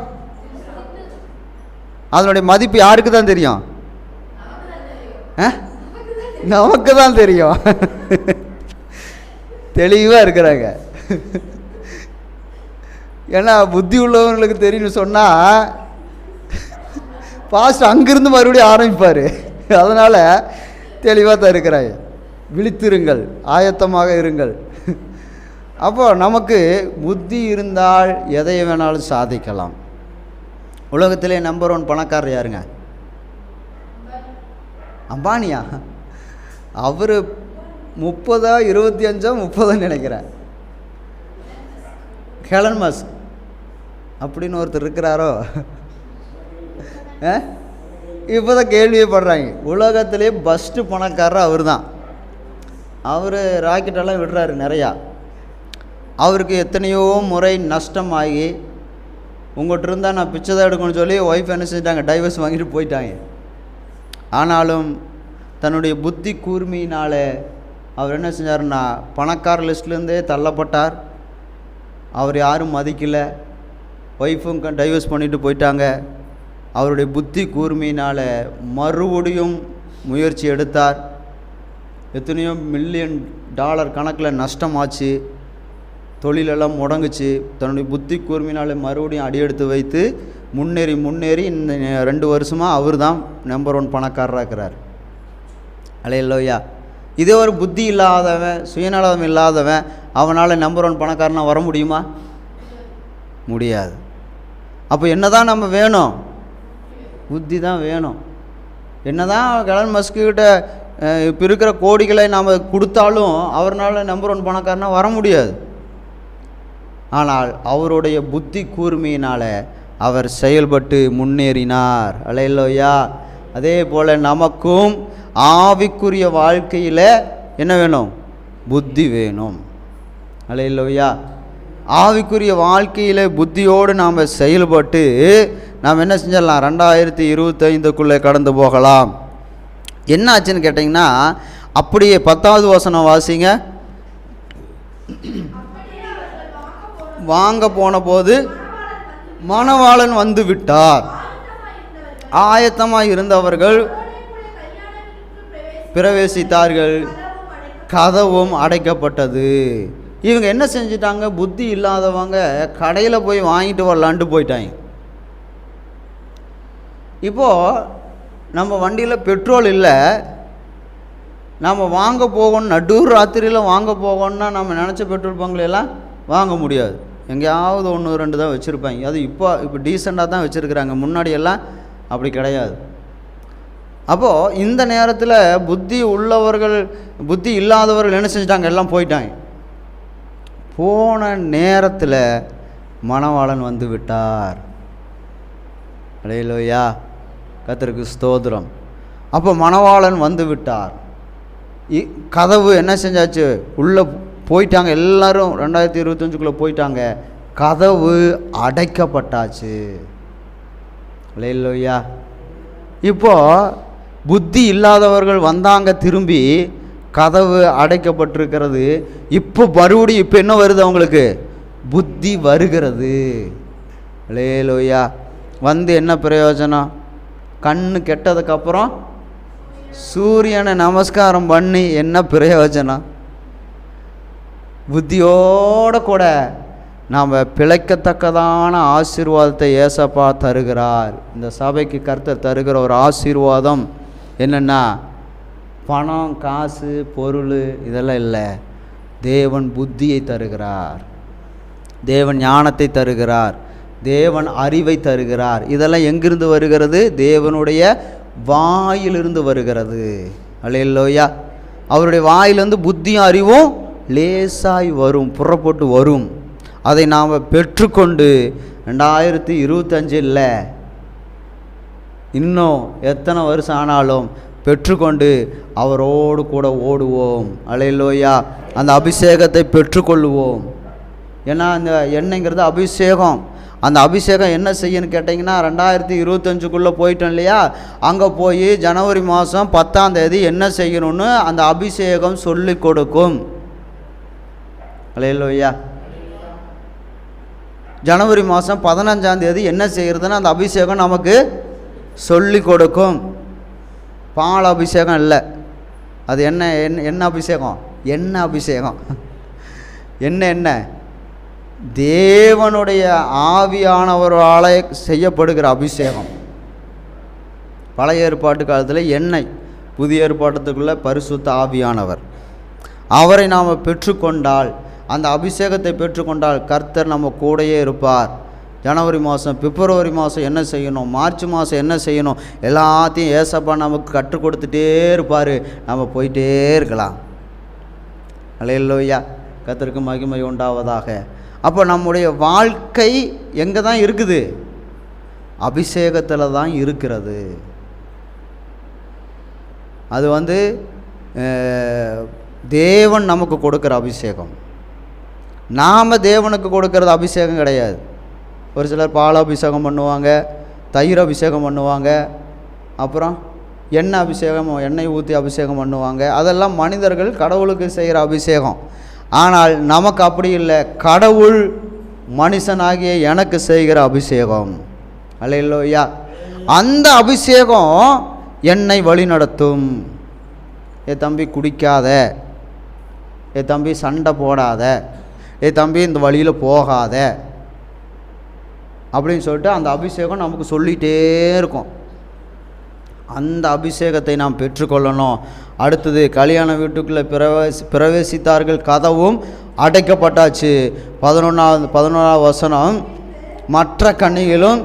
அதனுடைய மதிப்பு யாருக்கு தான் தெரியும்? நமக்கு தான் தெரியும். தெளிவாக இருக்கிறாங்க. ஏன்னா புத்தி உள்ளவங்களுக்கு தெரியும்னு சொன்னால் பாஸ்ட் அங்கிருந்து மறுபடியும் ஆரம்பிப்பார். அதனால் தெளிவாக தான் இருக்கிறாங்க. விழித்திருங்கள், ஆயத்தமாக இருங்கள். அப்போ நமக்கு புத்தி இருந்தால் எதை வேணாலும் சாதிக்கலாம். உலகத்திலே நம்பர் 1 பணக்காரர் யாருங்க? அம்பானியா? அவர் 30 25 30 நினைக்கிறேன். எலன் மஸ்க் அப்படின்னு ஒருத்தர் இருக்கிறாரோ? இப்போ தான் கேள்வியே படுறாங்க. உலகத்திலே ஃபஸ்ட்டு பணக்காரர் அவர் தான். அவர் ராக்கெட்டெல்லாம் விடுறாரு நிறையா. அவருக்கு எத்தனையோ முறை நஷ்டம் ஆகி, உங்கள்கிட்ட இருந்தால் நான் பிச்சை தான் எடுக்கணும்னு சொல்லி ஒய்ஃப் என்ன செஞ்சிட்டாங்க, டைவர்ஸ் வாங்கிட்டு போயிட்டாங்க. ஆனாலும் தன்னுடைய புத்தி கூர்மையினால் அவர் என்ன செஞ்சார்னா பணக்கார லிஸ்ட்லேருந்தே தள்ளப்பட்டார். அவர் யாரும் மதிக்கலை, ஒய்ஃபும் டைவர்ஸ் பண்ணிட்டு போயிட்டாங்க. அவருடைய புத்தி கூர்மையினால் மறுபடியும் முயற்சி எடுத்தார். எத்தனையோ $1 மில்லியன் கணக்கில் நஷ்டமாச்சு, தொழிலெல்லாம் முடங்குச்சு. தன்னுடைய புத்தி கூர்மையினால் மறுபடியும் அடியெடுத்து வைத்து முன்னேறி இந்த 2 வருஷமாக அவர் தான் நம்பர் 1 பணக்காரராக இருக்கிறார். அல்லேலூயா. இதே ஒரு புத்தி இல்லாதவன், சுயநலம் இல்லாதவன், அவனால் நம்பர் 1 பணக்காரனாக வர முடியுமா? முடியாது. அப்போ என்ன தான் நம்ம வேணும்? புத்தி தான் வேணும். என்ன தான் எலன் மஸ்கிட்ட இப்போ இருக்கிற கோடிகளை நாம் கொடுத்தாலும் அவரால் நம்பர் 1 பணக்காரனாக வர முடியாது. ஆனால் அவருடைய புத்தி கூர்மையினால் அவர் செயல்பட்டு முன்னேறினார். அல்லேலூயா. அதே போல் நமக்கும் ஆவிக்குரிய வாழ்க்கையில் என்ன வேணும்? புத்தி வேணும். அல்லேலூயா. ஆவிக்குரிய வாழ்க்கையில் புத்தியோடு நாம் செயல்பட்டு நாம் என்ன செஞ்சிடலாம்? 2025க்குள்ளே கடந்து போகலாம். என்ன ஆச்சுன்னு கேட்டிங்கன்னா, அப்படியே 10வது வசனம் வாசிங்க. வாங்க போன போது மணவாளன் வந்து விட்டார். ஆயத்தமாக இருந்தவர்கள் பிரவேசித்தார்கள், கதவும் அடைக்கப்பட்டது. இவங்க என்ன செஞ்சிட்டாங்க? புத்தி இல்லாதவங்க கடையில் போய் வாங்கிட்டு வரலான்ட்டு போயிட்டாங்க. இப்போது நம்ம வண்டியில் பெட்ரோல் இல்லை, நம்ம வாங்க போகணும், நடு ராத்திரியில் வாங்க போகணுன்னா நம்ம நினச்ச பெட்ரோல் பங்க்லாம் வாங்க முடியாது. எங்கேயாவது 1 2 தான் வச்சுருப்பாங்க. அது இப்போ டீசெண்டாக தான் வச்சுருக்குறாங்க. முன்னாடியெல்லாம் அப்படி கிடையாது. அப்போது இந்த நேரத்தில் புத்தி உள்ளவர்கள், புத்தி இல்லாதவர்கள் என்ன செஞ்சிட்டாங்க? எல்லாம் போயிட்டாங்க. போன நேரத்தில் மணவாளன் வந்து விட்டார். அல்லேலூயா. கர்த்தருக்கு ஸ்தோத்திரம். அப்போ மணவாளன் வந்து விட்டார். கதவு என்ன செஞ்சாச்சு, உள்ளே போயிட்டாங்க எல்லாரும். 2025 போயிட்டாங்க. கதவு அடைக்கப்பட்டாச்சு. அல்லேலூயா. இப்போ புத்தி இல்லாதவர்கள் வந்தாங்க, திரும்பி கதவு அடைக்கப்பட்டிருக்கிறது. இப்போ மறுபடியும் இப்போ என்ன வருது, அவங்களுக்கு புத்தி வருகிறது. அல்லேலூயா. வந்து என்ன பிரயோஜனம்? கண்ணு கெட்டதுக்கப்புறம் சூரியனை நமஸ்காரம் பண்ணி என்ன பிரயோஜனம்? புத்தியோடு கூட நாம் பிழைக்கத்தக்கதான ஆசீர்வாதத்தை ஏசப்பா தருகிறார். இந்த சபைக்கு கர்த்தர் தருகிற ஒரு ஆசீர்வாதம் என்னென்னா, பணம், காசு, பொருள் இதெல்லாம் இல்லை. தேவன் புத்தியை தருகிறார், தேவன் ஞானத்தை தருகிறார், தேவன் அறிவை தருகிறார். இதெல்லாம் எங்கிருந்து வருகிறது? தேவனுடைய வாயிலிருந்து வருகிறது. அல்லேலூயா. அவருடைய வாயிலிருந்து புத்தியும் அறிவும் லேசாய் வரும், புறப்பட்டு வரும். அதை நாம் பெற்றுக்கொண்டு 2025 இன்னும் எத்தனை வருஷம் ஆனாலும் பெற்றுக்கொண்டு அவரோடு கூட ஓடுவோம். அல்லேலூயா. அந்த அபிஷேகத்தை பெற்றுக்கொள்ளுவோம். ஏன்னா அந்த எண்ணெய்ங்கிறது அபிஷேகம். அந்த அபிஷேகம் என்ன செய்யணும்னு கேட்டிங்கன்னா, 2025 போயிட்டோம் இல்லையா, அங்கே போய் ஜனவரி மாதம் 10ஆம் தேதி என்ன செய்யணும்னு அந்த அபிஷேகம் சொல்லி கொடுக்கும். அல்லேலூயா. ஜனவரி மாதம் 15ஆம் தேதி என்ன செய்கிறதுன்னு அந்த அபிஷேகம் நமக்கு சொல்லி கொடுக்கும். பால் அபிஷேகம் இல்லை, அது என்ன அபிஷேகம்? எண்ணெய் அபிஷேகம். என்ன தேவனுடைய ஆவியானவரால் செய்யப்படுகிற அபிஷேகம். பழைய ஏற்பாட்டு காலத்தில் எண்ணெய், புதிய ஏற்பாட்டுக்குள்ளே பரிசுத்த ஆவியானவர். அவரை நாம் பெற்றுக்கொண்டால், அந்த அபிஷேகத்தை பெற்றுக்கொண்டால் கர்த்தர் நம்ம கூடையே இருப்பார். ஜனவரி மாதம், பிப்ரவரி மாதம் என்ன செய்யணும், மார்ச் மாதம் என்ன செய்யணும், எல்லாத்தையும் ஏசப்பா நமக்கு கற்றுக் கொடுத்துட்டே இருப்பார். நம்ம போயிட்டே இருக்கலாம். அல்லேலூயா. கர்த்தருக்கு மகிமை உண்டாவதாக. அப்போ நம்முடைய வாழ்க்கை எங்கே தான் இருக்குது? அபிஷேகத்தில் தான் இருக்கிறது. அது தேவன் நமக்கு கொடுக்குற அபிஷேகம். நாம் தேவனுக்கு கொடுக்கறது அபிஷேகம் கிடையாது. ஒரு சிலர் பால் அபிஷேகம் பண்ணுவாங்க, தயிர் அபிஷேகம் பண்ணுவாங்க, அப்புறம் எண்ணெய் அபிஷேகம், எண்ணெய் ஊற்றி அபிஷேகம் பண்ணுவாங்க. அதெல்லாம் மனிதர்கள் கடவுளுக்கு செய்கிற அபிஷேகம். ஆனால் நமக்கு அப்படி இல்லை. கடவுள் மனுஷனாகிய எனக்கு செய்கிற அபிஷேகம். அல்லேலூயா. அந்த அபிஷேகம் என்னை வழி நடத்தும். ஏ தம்பி குடிக்காத, ஏ தம்பி சண்டை போடாத, ஏ தம்பி இந்த வழியில் போகாத அப்படின்னு சொல்லிட்டு அந்த அபிஷேகம் நமக்கு சொல்லிகிட்டே இருக்கும். அந்த அபிஷேகத்தை நாம் பெற்றுக்கொள்ளணும். அடுத்தது, கல்யாண வீட்டுக்குள்ளே பிரவேசித்தார்கள், கதவும் அடைக்கப்பட்டாச்சு. 11ஆவது வசனம், மற்ற கன்னிகளும்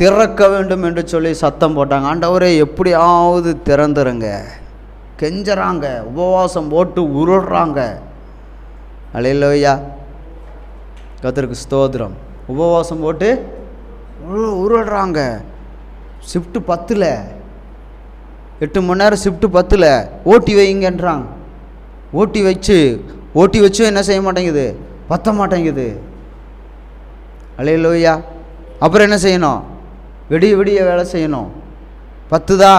திறக்க வேண்டும் என்று சொல்லி சத்தம் போட்டாங்க. ஆண்டவரே எப்படியாவது திறந்துருங்க, கெஞ்சறாங்க, உபவாசம் போட்டு உருள்றாங்க. அல்லேலூயா. கர்த்தருக்கு ஸ்தோத்திரம். உபவாசம் போட்டு உருள்றாங்க. ஷிஃப்ட்டு 10, 8 மணி நேரம் ஷிஃப்ட்டு 10 ஓட்டி வைங்கன்றாங்க. ஓட்டி வச்சும் என்ன செய்ய மாட்டேங்குது? பத்த மாட்டேங்குது. அல்லேலூயா. அப்புறம் என்ன செய்யணும்? விடிய வேலை செய்யணும். 10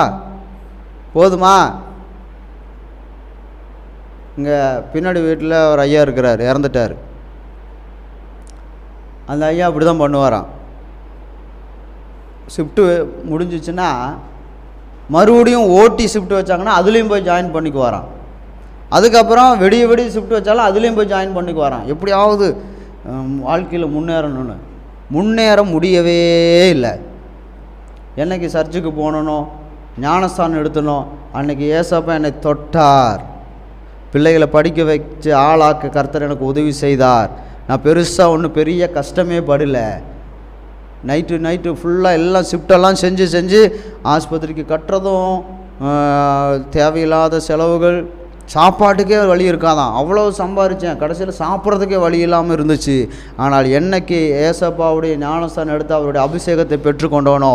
போதுமா? இங்கே பின்னாடி வீட்டில் ஒரு ஐயா இருக்கிறார், இறந்துட்டார். அந்த ஐயா அப்படி தான் பண்ணுவாராம். ஷிஃப்ட்டு முடிஞ்சிச்சுன்னா மறுபடியும் ஓட்டி ஷிஃப்ட் வச்சாங்கன்னா அதுலேயும் போய் ஜாயின் பண்ணிக்குவாராம். அதுக்கப்புறம் விடிய ஷிஃப்ட் வச்சாலும் அதுலேயும் போய் ஜாயின் பண்ணிக்குவாராம். எப்படியாவது வாழ்க்கையில் முன்னேறணும்னு. முன்னேற முடியவே இல்லை. என்னைக்கு சர்ச்சுக்கு போகணும், ஞானஸ்தானம் எடுத்தணும், அன்றைக்கி ஏசப்பா என்னை தொட்டார். பிள்ளைகளை படிக்க வச்சு ஆளாக்க கர்த்தர் எனக்கு உதவி செய்தார். நான் பெருசாக ஒன்றும் பெரிய கஷ்டமே படலை. நைட்டு ஃபுல்லாக எல்லாம் ஷிஃப்டெல்லாம் செஞ்சு ஆஸ்பத்திரிக்கு கட்டுறதும், தேவையில்லாத செலவுகள், சாப்பாட்டுக்கே வழி இருக்காதான். அவ்வளோ சம்பாதிச்சேன், கடைசியில் சாப்பிட்றதுக்கே வழி இல்லாமல் இருந்துச்சு. ஆனால் என்னைக்கு ஏசப்பாவுடைய ஞானஸ்தானம் எடுத்து அவருடைய அபிஷேகத்தை பெற்றுக்கொண்டோனோ,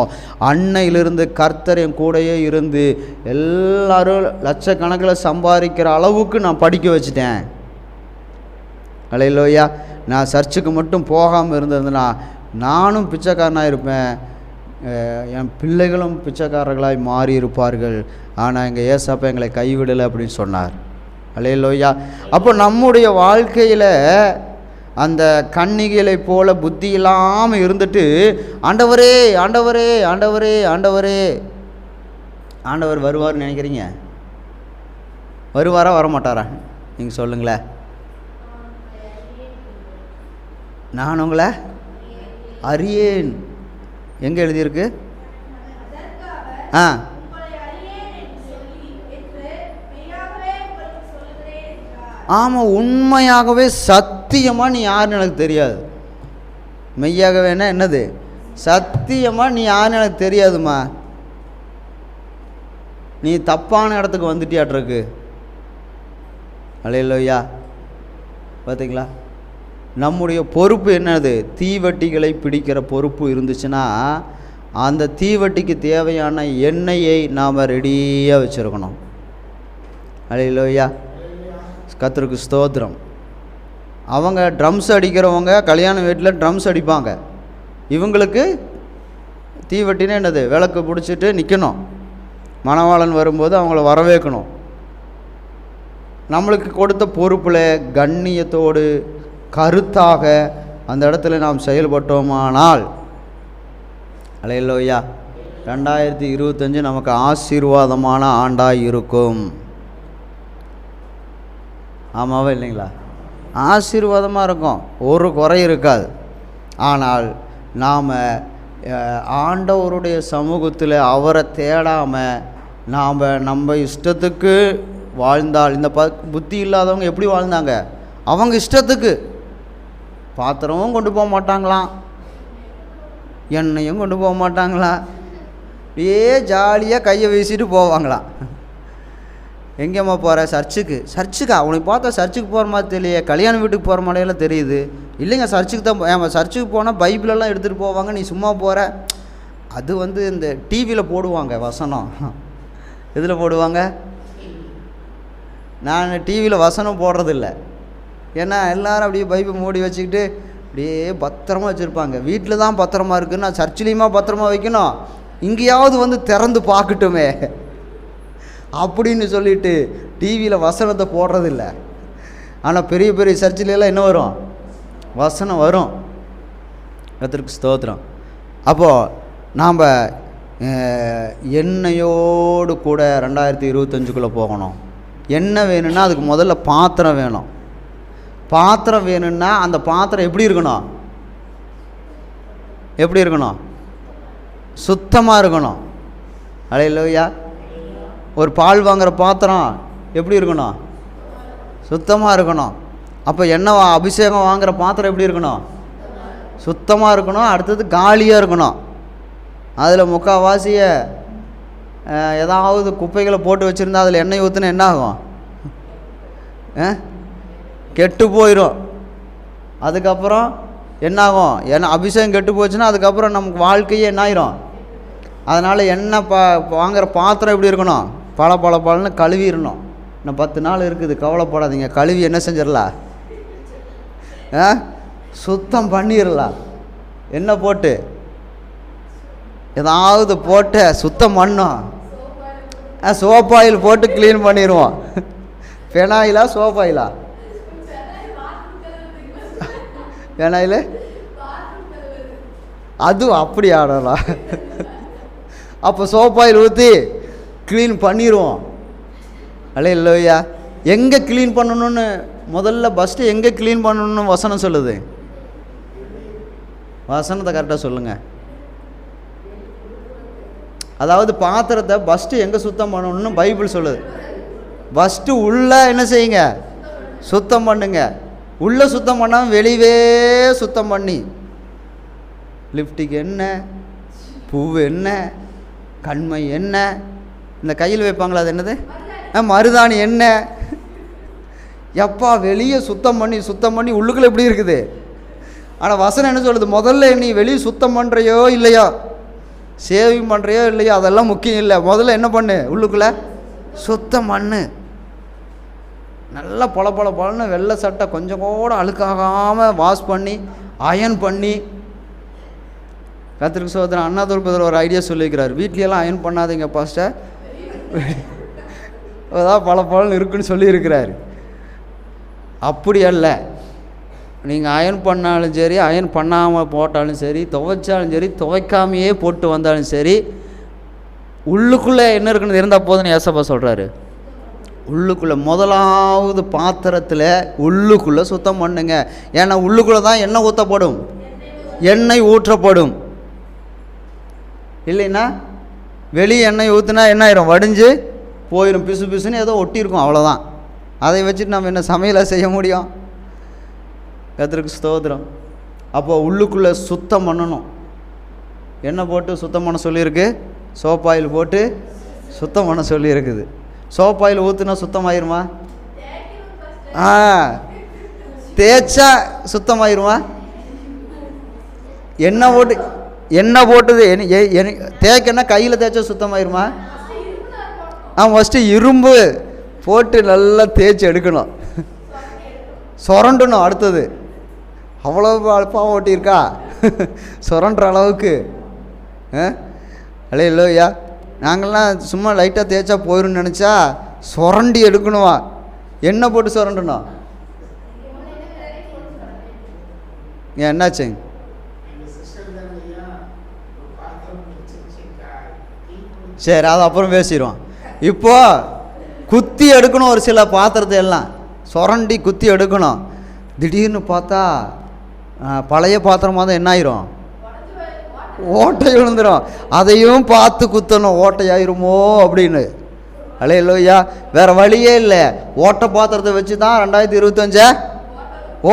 அன்னையிலிருந்து கர்த்தர் என் கூடையே இருந்து எல்லாரும் லட்சக்கணக்கில் சம்பாதிக்கிற அளவுக்கு நான் படிக்க வச்சுட்டேன். அல்லேலூயா. நான் சர்ச்சுக்கு மட்டும் போகாமல் இருந்ததுன்னா நானும் பிச்சைக்காரனாக இருப்பேன், என் பிள்ளைகளும் பிச்சைக்காரர்களாய் மாறி இருப்பார்கள். ஆனால் எங்கள் ஏசப்பா எங்களை கைவிடலை அப்படின்னு சொன்னார். அல்லேலூயா. அப்போ நம்முடைய வாழ்க்கையில் அந்த கன்னிகளை போல புத்தி இல்லாமல் இருந்துட்டு ஆண்டவரே ஆண்டவரே ஆண்டவரே ஆண்டவரே, ஆண்டவர் வருவார்னு நினைக்கிறீங்க? வருவாரா வரமாட்டாரா? நீங்கள் சொல்லுங்களேன். நான் உங்களை அறியேன். எங்கே எழுதியிருக்கு? ஆமாம், உண்மையாகவே சத்தியமாக நீ யாருன்னு எனக்கு தெரியாது. மெய்யாகவேனா என்னது? சத்தியமாக நீ யாருன்னு எனக்கு தெரியாதுமா. நீ தப்பான இடத்துக்கு வந்துட்டியாட்ருக்கு. அல்லேலூயா. பார்த்தீங்களா? நம்முடைய பொறுப்பு என்னது? தீவட்டிகளை பிடிக்கிற பொறுப்பு இருந்துச்சுன்னா அந்த தீவட்டிக்கு தேவையான எண்ணெயை நாம் ரெடியாக வச்சுருக்கணும். அல்லேலூயா. கர்த்தருக்கு ஸ்தோத்திரம். அவங்க ட்ரம்ஸ் அடிக்கிறவங்க கல்யாண வீட்டில் ட்ரம்ஸ் அடிப்பாங்க. இவங்களுக்கு தீவட்டினா என்னது? விளக்கு பிடிச்சிட்டு நிற்கணும். மணவாளன் வரும்போது அவங்கள வரவேற்கணும். நம்மளுக்கு கொடுத்த பொறுப்பில் கண்ணியத்தோடு கருத்தாக அந்த இடத்துல நாம் செயல்பட்டோமானால், அல்லேலூயா, 2025 நமக்கு ஆசீர்வாதமான ஆண்டாக இருக்கும். ஆமாவா இல்லைங்களா? ஆசீர்வாதமாக இருக்கும், ஒரு குறை இருக்காது. ஆனால் நாம் ஆண்டவருடைய சமூகத்தில் அவரை தேடாமல் நாம் நம்ம இஷ்டத்துக்கு வாழ்ந்தால், இந்த புத்தி இல்லாதவங்க எப்படி வாழ்ந்தாங்க? அவங்க இஷ்டத்துக்கு பாத்திரமும் கொண்டு போக மாட்டாங்களாம், எண்ணெயும் கொண்டு போக மாட்டாங்களாம், ஜாலியாக கையை வீசிட்டு போவாங்களாம். எங்கேம்மா போகிற? சர்ச்சுக்கா? உனக்கு பார்த்தா சர்ச்சுக்கு போகிற மாதிரி தெரியலையே, கல்யாண வீட்டுக்கு போகிற மாதிரியெல்லாம் தெரியுது. இல்லைங்க, சர்ச்சுக்கு தான். ஏன் சர்ச்சுக்கு போனால் பைபிளெல்லாம் எடுத்துகிட்டு போவாங்க, நீ சும்மா போகிற. அது இந்த டிவியில் போடுவாங்க வசனம். எதில் போடுவாங்க? நான் டிவியில் வசனம் போடுறதில்ல. ஏன்னா எல்லோரும் அப்படியே பைபிள் மூடி வச்சுக்கிட்டு அப்படியே பத்திரமா வச்சுருப்பாங்க. வீட்டில் தான் பத்திரமா இருக்குன்னா சர்ச்சிலையுமா பத்திரமா வைக்கணும்? இங்கேயாவது திறந்து பார்க்கட்டுமே அப்படின்னு சொல்லிட்டு டிவியில் வசனத்தை போடுறதில்ல. ஆனால் பெரிய பெரிய சர்ச்சிலெல்லாம் என்ன வரும்? வசனம் வரும். கர்த்தருக்கு ஸ்தோத்திரம். அப்போது நாம் எண்ணெயோடு கூட 2025க்குள்ளே போகணும். எண்ணெய் வேணும்னா அதுக்கு முதல்ல பாத்திரம் வேணும். பாத்திரம் வேணும்னா அந்த பாத்திரம் எப்படி இருக்கணும்? எப்படி இருக்கணும்? சுத்தமாக இருக்கணும். அல்லேலூயா. ஒரு பால் வாங்குகிற பாத்திரம் எப்படி இருக்கணும்? சுத்தமாக இருக்கணும். அப்போ எண்ணெய் அபிஷேகம் வாங்குகிற பாத்திரம் எப்படி இருக்கணும்? சுத்தமாக இருக்கணும். அடுத்தது காலியாக இருக்கணும். அதில் முக்கால்வாசியை ஏதாவது குப்பைகளை போட்டு வச்சுருந்தா அதில் எண்ணெய் ஊற்றுனா என்ன ஆகும்? கெட்டு போயிடும். அதுக்கப்புறம் என்னாகும்? அபிஷேகம் கெட்டு போச்சுன்னா அதுக்கப்புறம் நமக்கு வாழ்க்கையே என்ன ஆயிரும்? அதனால் எண்ணெய் வாங்குகிற பாத்திரம் எப்படி இருக்கணும்? பழன்னு கழுவிடணும். இன்னும் 10 நாள் இருக்குது, கவலைப்படாதீங்க. கழுவி என்ன செஞ்சிடலாம்? சுத்தம் பண்ணிடலாம். என்ன போட்டு? ஏதாவது போட்டு சுத்தம் பண்ணோம். சோப்பாயில் போட்டு க்ளீன் பண்ணிடுவோம். பெனாயிலா சோப்பாயிலா? பெனாயில் அதுவும் அப்படி ஆடலாம். அப்போ சோப்பாயில் ஊற்றி க்ளீன் பண்ணிடுவோம். அல்லேலூயா. எங்கே க்ளீன் பண்ணணும்னு முதல்ல ஃபஸ்ட்டு எங்கே க்ளீன் பண்ணணும்னு வசனம் சொல்லுது? வசனத்தை கரெக்டாக சொல்லுங்கள். அதாவது பாத்திரத்தை ஃபஸ்ட்டு எங்கே சுத்தம் பண்ணணும்னு பைபிள் சொல்லுது. ஃபஸ்ட்டு உள்ளே என்ன செய்யுங்க? சுத்தம் பண்ணுங்க. உள்ளே சுத்தம் பண்ணாமல் வெளியவே சுத்தம் பண்ணி லிப்டிக் என்ன, பூவு என்ன, கண்மை என்ன, இந்த கையில் வைப்பாங்களா அது என்னது? மருதாணி என்ன, எப்பா வெளியே சுத்தம் பண்ணி உள்ளுக்குள்ளே எப்படி இருக்குது. ஆனால் வசனம் என்ன சொல்லுது, முதல்ல நீ வெளியே சுத்தம் பண்ணுறியோ இல்லையோ, சேவிங் பண்ணுறியோ இல்லையோ, அதெல்லாம் முக்கியம் இல்லை. முதல்ல என்ன பண்ணு, உள்ளுக்குள்ளே சுத்தம் பண்ணு. நல்லா பொலன்னு வெள்ளை சட்டை கொஞ்சம் கூட அழுக்காகாமல் வாஷ் பண்ணி அயன் பண்ணி. கர்த்தருக்கு ஸ்தோத்திரம். அண்ணாதுரை பிரதர் ஒரு ஐடியா சொல்லியிருக்கிறார், வீட்லையெல்லாம் அயன் பண்ணாதீங்க பாஸ்டர், அதான் பொலன்னு இருக்குன்னு சொல்லியிருக்கிறாரு. அப்படி அல்ல, நீங்கள் அயன் பண்ணாலும் சரி, அயன் பண்ணாமல் போட்டாலும் சரி, துவைச்சாலும் சரி, துவைக்காமையே போட்டு வந்தாலும் சரி, உள்ளுக்குள்ளே என்ன இருக்குன்னு இருந்தால் போதுன்னு ஏசப்பா சொல்கிறாரு. உள்ளுக்குள்ளே முதலாவது பாத்திரத்தில் உள்ளுக்குள்ளே சுத்தம் பண்ணுங்க. ஏன்னா உள்ளுக்குள்ளே தான் எண்ணெய் ஊற்றப்படும், எண்ணெய் ஊற்றப்படும். இல்லைன்னா வெளியே எண்ணெய் ஊற்றுனா என்ன ஆயிரும், வடிஞ்சு போயிடும், பிசு பிசுன்னு ஏதோ ஒட்டியிருக்கும், அவ்வளோதான். அதை வச்சுட்டு நம்ம என்ன சமையலை செய்ய முடியும். கர்த்தருக்கு ஸ்தோத்திரம். அப்போ உள்ளுக்குள்ளே சுத்தம் பண்ணணும். எண்ணெய் போட்டு சுத்தம் பண்ண சொல்லியிருக்கு, சோப்பாயில் போட்டு சுத்தம் பண்ண சொல்லியிருக்குது. சோப்பாயில் ஊற்றுனா சுத்தமாயிருமா? தேய்ச்சா சுத்தமாயிருமா? எண்ணெய் போட்டுது தேய்க்கன்னா கையில் தேய்ச்சா சுத்தமாயிருமா? ஃபஸ்ட்டு இரும்பு போட்டு நல்லா தேய்ச்சி எடுக்கணும், சுரண்டணும். அடுத்தது அவ்வளோ பாவம் ஓட்டியிருக்கா சுரண்டுற அளவுக்கு. அல்லேலூயா. நாங்கள்லாம் சும்மா லைட்டாக தேய்ச்சா போயிடும்னு நினச்சா சுரண்டி எடுக்கணுவா, எண்ணெய் போட்டு சுரண்டணும். என்னாச்சுங்க? சரி, அது அப்புறம் பேசிடுவோம். இப்போ குத்தி எடுக்கணும், ஒரு சில பாத்திரத்தை எல்லாம் சுரண்டி குத்தி எடுக்கணும். திடீர்னு பார்த்தா பழைய பாத்திரமாக தான் என்ன ஆயிரும், ஓட்டை விழுந்துடும். அதையும் பார்த்து குத்தணும், ஓட்டையாயிருமோ அப்படின்னு. அல்லேலூயா. வேறு வழியே இல்லை, ஓட்ட பாத்திரத்தை வச்சு தான் 2025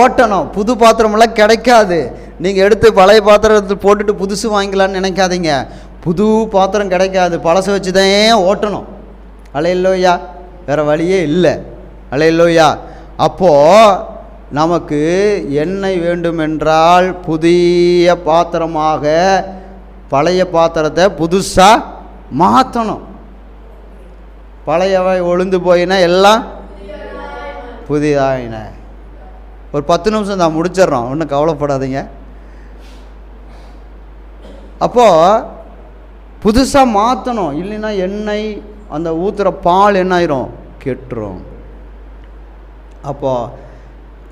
ஓட்டணும். புது பாத்திரமெல்லாம் கிடைக்காது. நீங்கள் எடுத்து பழைய பாத்திரத்தை போட்டுட்டு புதுசு வாங்கிக்கலான்னு நினைக்காதீங்க. புது பாத்திரம் கிடைக்காது, பழசை வச்சு தான் ஓட்டணும். அல்லேலூயா. வேறு வழியே இல்லை. அல்லேலூயா. அப்போது நமக்கு எண்ணெய் வேண்டுமென்றால் புதிய பாத்திரமாக பழைய பாத்திரத்தை புதுசாக மாற்றணும். பழையவை ஒழுந்து போயினா எல்லாம் புதிதாயின. ஒரு 10 நிமிஷம் தான் முடிச்சிடறோம், ஒன்றும் கவலைப்படாதீங்க. அப்போது புதுசாக மாற்றணும். இல்லைன்னா எண்ணெய் அந்த ஊற்றுற பால் என்ன ஆயிரும், கெட்டுரும். அப்போது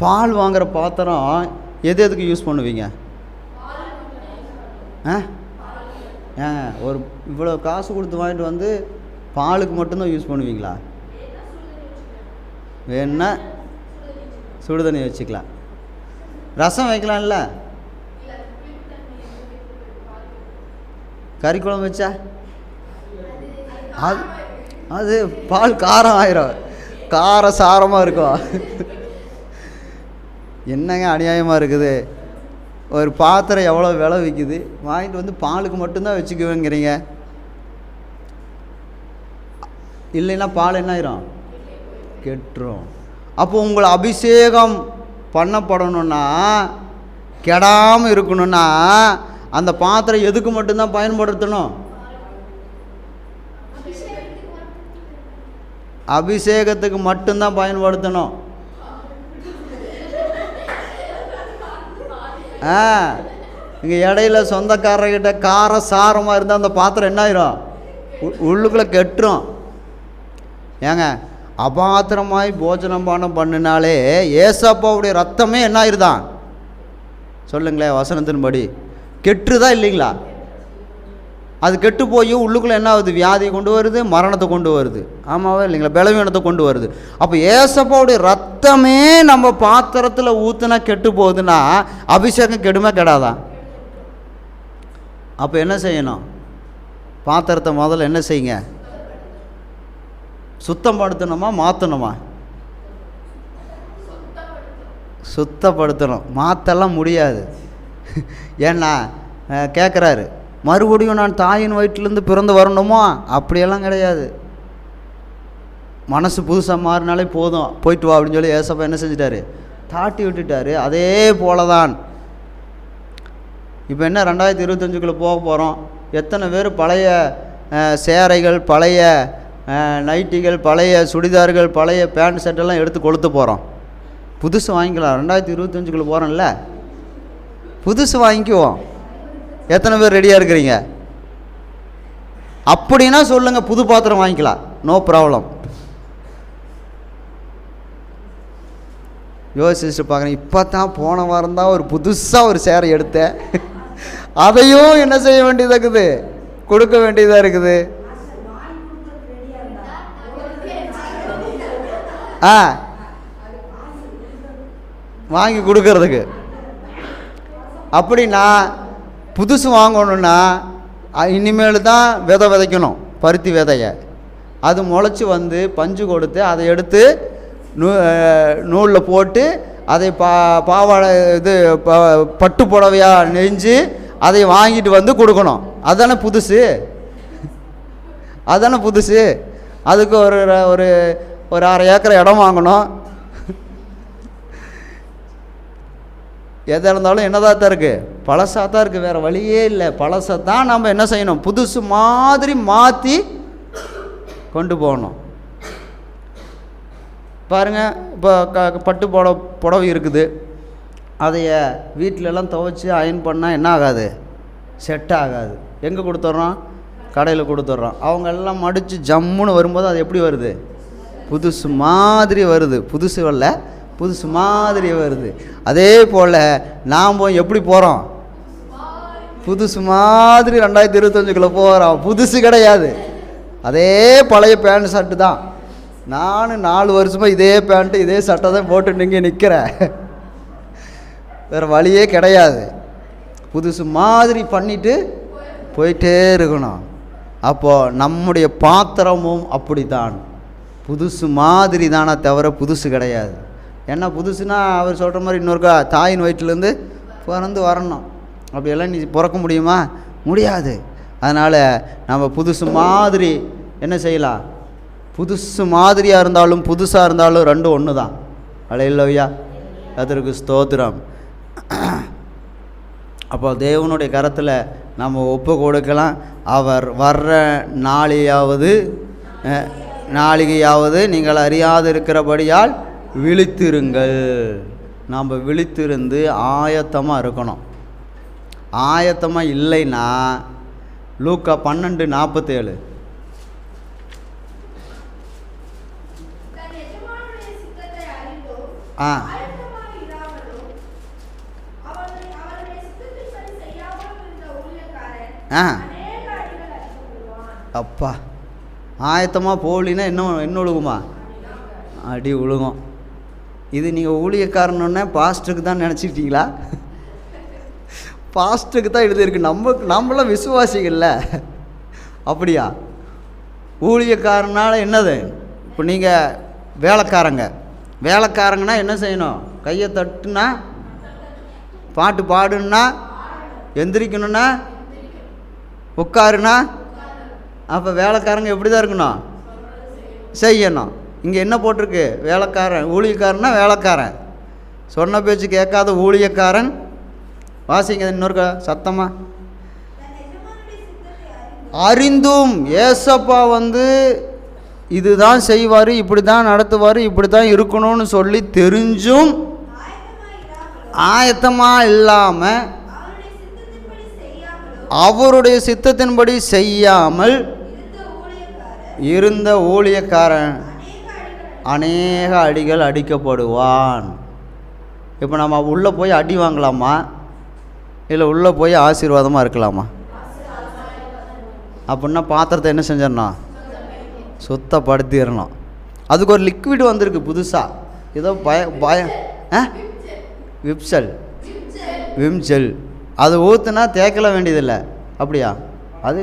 பால் வாங்குகிற பாத்திரம் எதுக்கு யூஸ் பண்ணுவீங்க? ஒரு இவ்வளோ காசு கொடுத்து வாங்கிட்டு வந்து பாலுக்கு மட்டும்தான் யூஸ் பண்ணுவீங்களா? வேணா சுடுதண்ணி வச்சுக்கலாம், ரசம் வைக்கலாம்ல, கறி குழம்பு வச்சா அது பால் காரம் ஆயிரும், கார சாரமாக இருக்கும். என்னங்க அநியாயமாக இருக்குது. ஒரு பாத்திரம் எவ்வளோ விலை விற்கிது, வாங்கிட்டு வந்து பாலுக்கு மட்டும்தான் வச்சுக்குவேங்கிறீங்க. இல்லைன்னா பால் என்ன ஆயிரும், கெட்டுரும். அப்போ உங்களை அபிஷேகம் பண்ணப்படணுன்னா, கெடாமல் இருக்கணும்னா அந்த பாத்திரம் எதுக்கு மட்டும்தான் பயன்படுத்தணும்? அபிஷேகத்துக்கு மட்டும்தான் பயன்படுத்தணும். இங்கே இடையில சொந்தக்காரர்கிட்ட கார சாரமாக இருந்தால் அந்த பாத்திரம் என்ன ஆயிரும், உள்ளுக்குள்ளே கெட்டுரும். ஏங்க அபாத்திரமாய் போஜனம் பானம் பண்ணினாலே ஏசப்பாவுடைய ரத்தமே என்ன ஆயிருதான் சொல்லுங்களேன், வசனத்தின்படி கெட்டுதா இல்லைங்களா? அது கெட்டு போய் உள்ளுக்குள்ளே என்ன ஆகுது, வியாதியை கொண்டு வருது, மரணத்தை கொண்டு வருது. ஆமாவா இல்லைங்களா? பலவீனத்தை கொண்டு வருது. அப்போ ஏசப்பாவுடைய ரத்தமே நம்ம பாத்திரத்தில் ஊற்றுனா கெட்டு போகுதுன்னா அபிஷேகம் கெடுமே கெடாதா? அப்போ என்ன செய்யணும்? பாத்திரத்தை முதல்ல என்ன செய்யுங்க, சுத்தம் படுத்தணுமா மாற்றணுமா? சுத்தப்படுத்தணும், மாற்றலாம் முடியாது. ஏன்னா கேட்குறாரு, மறுபடியும் நான் தாயின் வயிற்றிலேருந்து பிறந்து வரணுமா? அப்படியெல்லாம் கிடையாது. மனசு புதுசாக மாறினாலே போதும், போயிட்டு வா அப்படின்னு சொல்லி ஏசப்பா என்ன செஞ்சிட்டாரு? தாட்டி விட்டுட்டார். அதே போல தான் இப்போ என்ன 2025க்குள்ளே போக போகிறோம். எத்தனை பேர் பழைய சேரைகள், பழைய நைட்டிகள், பழைய சுடிதார்கள், பழைய பேண்ட் ஷர்ட்டெல்லாம் எடுத்து கொளுத்து போகிறோம். புதுசு வாங்கிக்கலாம். 2025க்குள்ளே போகிறோம்ல, புதுசு வாங்கிக்குவோம். எத்தனை பேர் ரெடியாக இருக்கிறீங்க? அப்படின்னா சொல்லுங்கள், புது பாத்திரம் வாங்கிக்கலாம், நோ ப்ராப்ளம். யோசிச்சுட்டு பார்க்குறேன். இப்போ தான் போன வாரம் தான் ஒரு புதுசாக ஒரு சேரை எடுத்தேன், அதையும் என்ன செய்ய வேண்டியதாக இருக்குது? கொடுக்க வேண்டியதாக இருக்குது. வாங்கி கொடுக்கறதுக்கு. அப்படின்னா புதுசு வாங்கணுன்னா இனிமேல் தான் விதை விதைக்கணும், பருத்தி விதையை. அது முளைச்சி வந்து பஞ்சு கொடுத்து அதை எடுத்து நூலில் போட்டு அதை பாவாடை இது பட்டு புடவையாக நெஞ்சு அதை வாங்கிட்டு வந்து கொடுக்கணும். அதுதானே புதுசு, அதுதானே புதுசு. அதுக்கு ஒரு ஒரு ஒரு 1/2 ஏக்கர் இடம் வாங்கணும். எதாக இருந்தாலும் என்னதாக தான் இருக்குது? பழசாக தான் இருக்குது, வேறு வழியே இல்லை. பழசை தான் நம்ம என்ன செய்யணும்? புதுசு மாதிரி மாற்றி கொண்டு போகணும். பாருங்கள், இப்போ பட்டு புடவை இருக்குது, அதைய வீட்டிலலாம் துவைச்சி அயன் பண்ணால் என்ன ஆகாது? செட் ஆகாது. எங்கே கொடுத்துட்றோம்? கடையில் கொடுத்துட்றோம். அவங்க எல்லாம் மடித்து ஜம்முன்னு வரும்போது அது எப்படி வருது? புதுசு மாதிரி வருது. புதுசு வரல, புதுசு மாதிரி வருது. அதே போல் நாம் எப்படி போகிறோம்? புதுசு மாதிரி 2025க்குள்ளே போகிறோம். புதுசு கிடையாது, அதே பழைய பேண்ட் ஷர்ட்டு தான். நான் 4 வருஷமாக இதே பேண்ட்டு இதே சட்டை தான் போட்டு நீங்கள் நிற்கிறேன், வேறு வழியே கிடையாது. புதுசு மாதிரி பண்ணிவிட்டு போயிட்டே இருக்கணும். அப்போது நம்முடைய பாத்திரமும் அப்படித்தான், புதுசு மாதிரி தானே தவிர புதுசு கிடையாது. ஏன்னா புதுசுனா அவர் சொல்கிற மாதிரி இன்னொருக்கா தாயின் வயிற்றுலேருந்து பிறந்து வரணும். அப்படியெல்லாம் நீ பிறக்க முடியுமா? முடியாது. அதனால் நம்ம புதுசு மாதிரி என்ன செய்யலாம்? புதுசு மாதிரியாக இருந்தாலும் புதுசாக இருந்தாலும் ரெண்டும் ஒன்று தான். அல்லேலூயா, அதற்கு ஸ்தோத்திரம். அப்போ தேவனுடைய கரத்தில் நம்ம ஒப்பு கொடுக்கலாம். அவர் வர்ற நாளிகையாவது நீங்கள் அறியாது இருக்கிறபடியால் விழித்திருங்கள். நாம் விழித்திருந்து ஆயத்தமாக இருக்கணும். ஆயத்தமாக இல்லைன்னா லூக்கா 12:47 அப்பா, ஆயத்தமாக போகலின்னா என்ன விழுகுமா? அடி விழுகும். இது நீங்கள் ஊழியக்காரனோடனே பாஸ்டருக்கு தான் நினச்சிக்கிட்டீங்களா? பாஸ்டருக்கு தான் எழுதியிருக்கு. நம்மளாம் விசுவாசிகள்ல. அப்படியா? ஊழியக்காரனால் என்னது? இப்போ நீங்கள் வேலைக்காரங்கன்னா என்ன செய்யணும்? கையை தட்டுனா, பாட்டு பாடுன்னா, எந்திரிக்கணுன்னா, உட்காருனா, அப்போ வேலைக்காரங்க எப்படி தான் இருக்கணும்? செய்யணும். இங்கே என்ன போட்டிருக்கு? வேலைக்காரன். ஊழியக்காரன்னா வேலைக்காரன். சொன்ன பேச்சு கேட்காத ஊழியக்காரன். வாசிங்க இன்னொரு சத்தமாக. அறிந்தும் ஏசப்பா இதுதான் செய்வார், இப்படி தான் நடத்துவார், இப்படி தான் இருக்கணும்னு சொல்லி தெரிஞ்சும் ஆயத்தமாக இல்லாமல் அவருடைய சித்தத்தின்படி செய்யாமல் இருந்த ஊழியக்காரன் அநேக அடிகள் அடிக்கப்படுவான். இப்போ நம்ம உள்ளே போய் அடி வாங்கலாமா, இல்லை உள்ளே போய் ஆசீர்வாதமாக இருக்கலாமா? அப்படின்னா பாத்திரத்தை என்ன செஞ்சிடணும்? சுத்தப்படுத்திடணும். அதுக்கு ஒரு லிக்விட் வந்திருக்கு புதுசாக, ஏதோ விம்செல். அது ஊற்றுனா தேய்க்கல வேண்டியதில்லை. அப்படியா? அது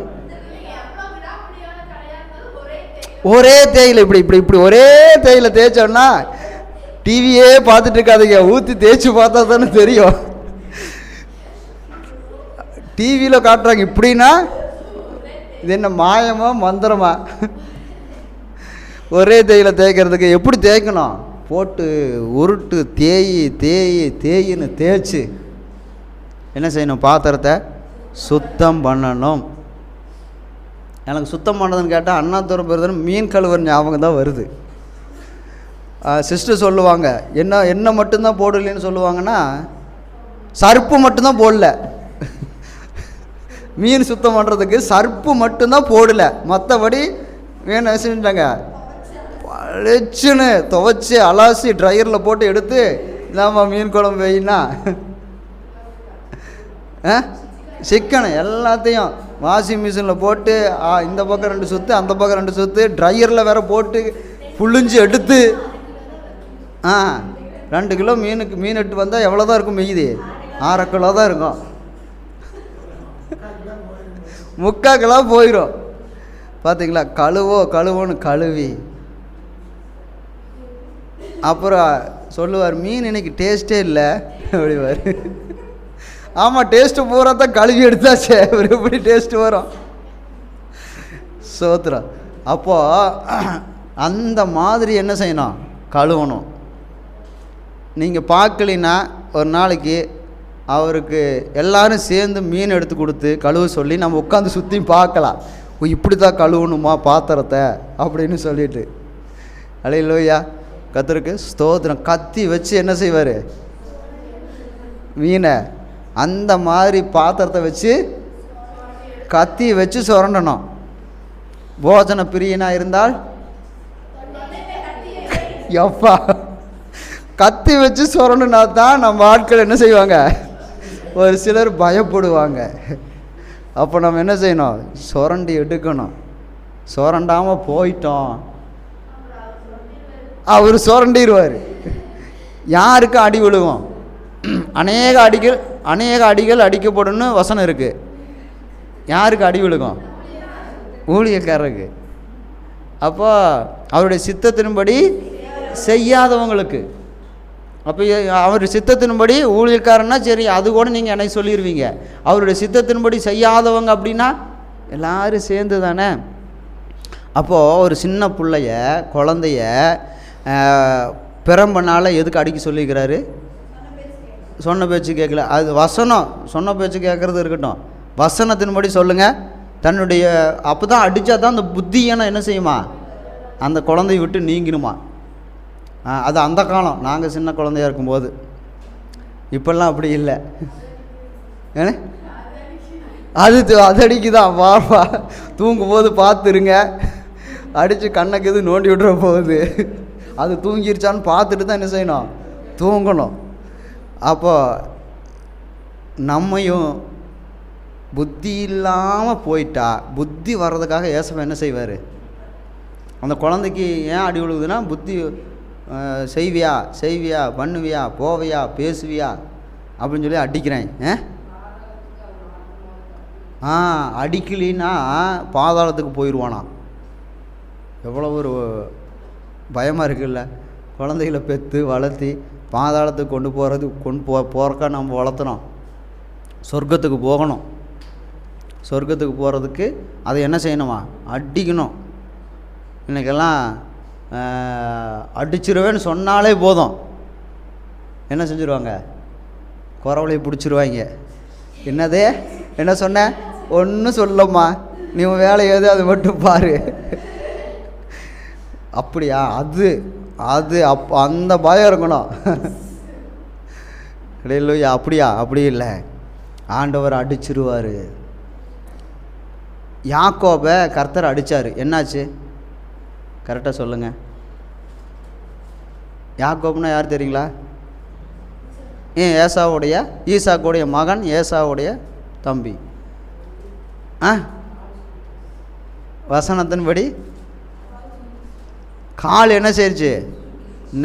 ஒரே தேயிலை இப்படி ஒரே தேயிலை தேய்ச்சோன்னா டிவியே பார்த்துட்டு இருக்காதுங்க, ஊற்றி தேய்ச்சி பார்த்தா தானே தெரியும். டிவியில் காட்டுறாங்க இப்படின்னா இது என்ன மாயமா மந்திரமா? ஒரே தேயில தேய்க்கிறதுக்கு எப்படி தேய்க்கணும்? போட்டு உருட்டு தேயின்னு தேய்ச்சி என்ன செய்யணும்? பாத்திரத்தை சுத்தம் பண்ணணும். எனக்கு சுத்தம் பண்ணுறதுன்னு கேட்டால் அண்ணாதுரை பெருதன் மீன் கழுவுற ஞாபகம் தான் வருது. சிஸ்டர் சொல்லுவாங்க, என்ன மட்டும்தான் போடலைன்னு சொல்லுவாங்கன்னா, சர்ப்பு மட்டும்தான் போடல. மீன் சுத்தம் பண்ணுறதுக்கு சர்ப்பு மட்டும்தான் போடலை, மற்றபடி வேணும் செஞ்சுட்டாங்க. பளிச்சுன்னு துவைச்சி அலாசி ட்ரையரில் போட்டு எடுத்து இல்லாமல் மீன் குழம்பு வைனா சிக்கனு எல்லாத்தையும் வாஷிங் மிஷினில் போட்டு இந்த பக்கம் 2 சுற்று அந்த பக்கம் 2 சுற்று ட்ரையரில் வேற போட்டு புழிஞ்சு எடுத்து 2 கிலோ மீன் எட்டு வந்தால் எவ்வளோ தான் இருக்கும்? மீதி 1/2 கிலோ தான் இருக்கும். 3/4 கிலோ போயிடும். பார்த்தீங்களா? கழுவோன்னு கழுவி அப்புறம் சொல்லுவார், மீன் இன்னைக்கு டேஸ்ட்டே இல்லை அப்படிவார். ஆமாம், டேஸ்ட்டு பூரா தான் கழுவி எடுத்தாச்சே, ஒரு எப்படி டேஸ்ட்டு வரும்? சோத்திரம். அப்போது அந்த மாதிரி என்ன செய்யணும்? கழுவணும். நீங்கள் பார்க்கலின்னா ஒரு நாளைக்கு அவருக்கு எல்லோரும் சேர்ந்து மீன் எடுத்து கொடுத்து கழுவ சொல்லி நம்ம உட்காந்து சுற்றி பார்க்கலாம். இப்படி தான் கழுவணுமா பாத்திரத்தை அப்படின்னு சொல்லிட்டு. அல்லேலூயா, கர்த்தருக்கு ஸ்தோத்திரம். கத்தி வச்சு என்ன செய்வார்? மீனை அந்த மாதிரி பாத்திரத்தை வச்சு கத்தி வச்சு சுரண்டணும். போஜன பிரியனாக இருந்தால் எப்பா கத்தி வச்சு சுரண்டுனா தான் நம்ம ஆட்கள் என்ன செய்வாங்க? ஒரு சிலர் பயப்படுவாங்க. அப்போ நம்ம என்ன செய்யணும்? சுரண்டி எடுக்கணும். சுரண்டாமல் போயிட்டோம், அவர் சுரண்டிடுவார். யாருக்கு அடி விழுவோம்? அநேக அடிகள் அடிக்கப்படணும்னு வசனம் இருக்குது. யாருக்கு அடி விழுகும்? ஊழியக்காரருக்கு. அப்போ அவருடைய சித்தத்தின்படி செய்யாதவங்களுக்கு. அப்போ அவர் சித்தத்தின்படி ஊழியக்காரன்னா சரி, அது கூட நீங்கள் எனக்கு சொல்லிடுவீங்க. அவருடைய சித்தத்தின்படி செய்யாதவங்க அப்படின்னா எல்லோரும் சேர்ந்து தானே. அப்போது ஒரு சின்ன குழந்தைய பிரம்பனால் எதுக்கு அடிக்க சொல்லிக்கிறாரு? சொன்ன பேச்சு கேட்கல. அது வசனம், சொன்ன பேச்சு கேட்குறது இருக்கட்டும், வசனத்தின்படி சொல்லுங்கள். தன்னுடைய அப்போ தான் அடித்தா தான் அந்த புத்தியான என்ன செய்யுமா? அந்த குழந்தைய விட்டு நீங்கினுமா. அது அந்த காலம், நாங்கள் சின்ன குழந்தையாக இருக்கும்போது. இப்போல்லாம் அப்படி இல்லை. ஏன்னா அது அடிக்குதான். வா தூங்கும்போது பார்த்துருங்க, அடித்து கண்ணுக்கு எது நோண்டி விட்டுற போகுது. அது தூங்கிருச்சான்னு பார்த்துட்டு தான் என்ன செய்யணும்? தூங்கணும். அப்போ நம்மையும் புத்தி இல்லாமல் போயிட்டா, புத்தி வர்றதுக்காக ஏசப்பா என்ன செய்வார்? அந்த குழந்தைக்கு ஏன் அடி விழுகுதுன்னா, புத்தி செய்வியா பண்ணுவியா போவியா பேசுவியா அப்படின்னு சொல்லி அடிக்கிறேன். அடிக்கலின்னா பாதாளத்துக்கு போயிடுவானா. எவ்வளோ ஒரு பயமாக இருக்குல்ல? குழந்தைகளை பெற்று வளர்த்தி பாதாளத்துக்கு கொண்டு போகிறக்கா நம்ம வளர்த்துனோம். சொர்க்கத்துக்கு போகணும். சொர்க்கத்துக்கு போகிறதுக்கு அதை என்ன செய்யணுமா? அடிக்கணும். இன்றைக்கெல்லாம் அடிச்சிருவேன்னு சொன்னாலே போதும், என்ன செஞ்சுருவாங்க? குறவளையை பிடிச்சிருவாங்க. என்னதே என்ன சொன்ன? ஒன்றும் சொல்லம்மா, நீ வேலை ஏது அது மட்டும் பாரு. அப்படியா? அது அந்த பயம் இருக்கணும். இல்லையா? அப்படியா? அப்படி இல்லை, ஆண்டவர் அடிச்சிருவார். யாக்கோபை கர்த்தர் அடித்தார். என்னாச்சு? கரெக்டாக சொல்லுங்கள். யாக்கோப்னா யார் தெரியுங்களா? ஈசாக்குடைய மகன், ஏசாவுடைய தம்பி. வசனத்தின்படி கால் என்ன செய்யுச்சு?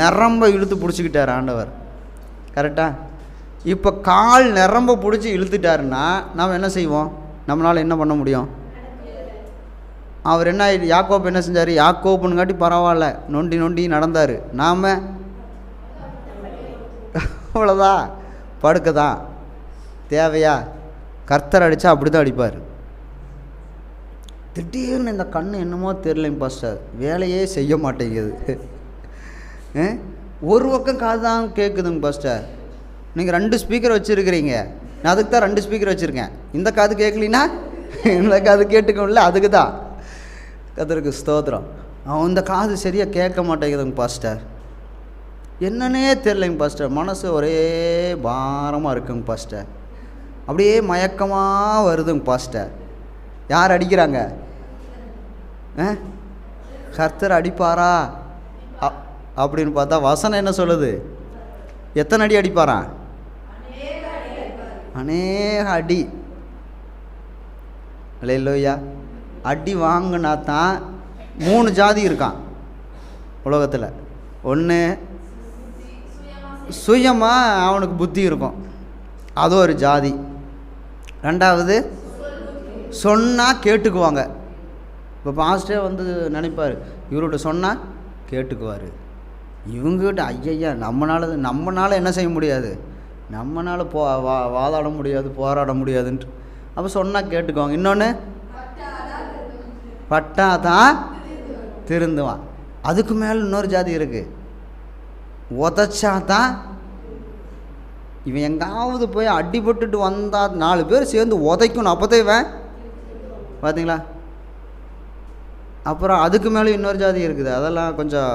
நிரம்ப இழுத்து பிடிச்சிக்கிட்டார் ஆண்டவர். கரெக்டா? இப்போ கால் நிரம்ப பிடிச்சி இழுத்துட்டாருன்னா நாம் என்ன செய்வோம்? நம்மளால் என்ன பண்ண முடியும்? அவர் என்ன, யாக்கோப் என்ன செஞ்சார்? யாக்கோப்புன்னு பரவாயில்ல, நொண்டி நடந்தார். நாம் அவ்வளோதான், படுக்க தான். தேவையா? கர்த்தர் அடித்தா அப்படி தான் அடிப்பார். திடீர்னு இந்த கண் என்னமோ தெரிலைங்க பாஸ்டர், வேலையே செய்ய மாட்டேங்குது. ஒரு பக்கம் காது தான் கேட்குதுங்க பாஸ்டர். நீங்கள் 2 ஸ்பீக்கர் வச்சுருக்கிறீங்க, நான் அதுக்கு தான் 2 ஸ்பீக்கர் வச்சுருக்கேன். இந்த காது கேட்கலின்னா இந்த காது கேட்டுக்கல, அதுக்கு தான். கர்த்தருக்கு ஸ்தோத்திரம். அவன் இந்த காது சரியாக கேட்க மாட்டேங்குதுங்க பாஸ்டர். என்னன்னே தெரிலைங்க பாஸ்டர், மனசு ஒரே பாரமாக இருக்குங்க பாஸ்டர், அப்படியே மயக்கமாக வருதுங்க பாஸ்டர். யார் அடிக்கிறாங்க? கர்த்தர் அடிப்பாரா அப்படின்னு பார்த்தா வசனம் என்ன சொல்லுது? எத்தனை அடி அடிப்பாரான்? அநேக அடி. அல்லேலூயா. அடி வாங்கினா தான் 3 ஜாதி இருக்கான் உலகத்தில். ஒன்று சுயமாக அவனுக்கு புத்தி இருக்கும், அது ஒரு ஜாதி. 2வது சொன்னால் கேட்டுக்குவாங்க. இப்போ பாஸ்டே வந்து நினைப்பார், இவர்கிட்ட சொன்னால் கேட்டுக்குவார். இவங்ககிட்ட ஐயா நம்மளால் என்ன செய்ய முடியாது, நம்மளால் வாதாட முடியாது, போராட முடியாதுன்ட்டு. அப்போ சொன்னால் கேட்டுக்குவாங்க. இன்னொன்று பட்டா தான் திருந்துவான். அதுக்கு மேலே இன்னொரு ஜாதி இருக்குது, உதச்சா தான். இவன் எங்காவது போய் அடிபட்டுட்டு வந்தால் 4 பேர் சேர்ந்து உதைக்கணும், அப்போதான் இவன். பார்த்தீங்களா? அப்புறம் அதுக்கு மேலே இன்னொரு ஜாதி இருக்குது, அதெல்லாம் கொஞ்சம்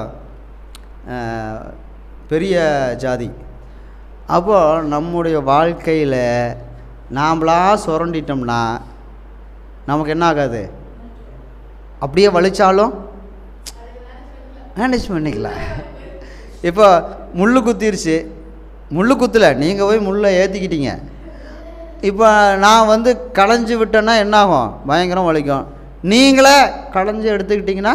பெரிய ஜாதி. அப்போது நம்முடைய வாழ்க்கையில் நாம்ளா சுரண்டிட்டோம்னா நமக்கு என்ன ஆகாது, அப்படியே வலிச்சாலும் மேனேஜ் பண்ணிக்கலாம். இப்போ முள் குத்திருச்சு, முள் குத்தலை, நீங்கள் போய் முள்ளை ஏற்றிக்கிட்டீங்க. இப்போ நான் வந்து களைஞ்சி விட்டேன்னா என்னாகும், பயங்கரம் வலிக்கும். நீங்களே களைஞ்சி எடுத்துக்கிட்டிங்கன்னா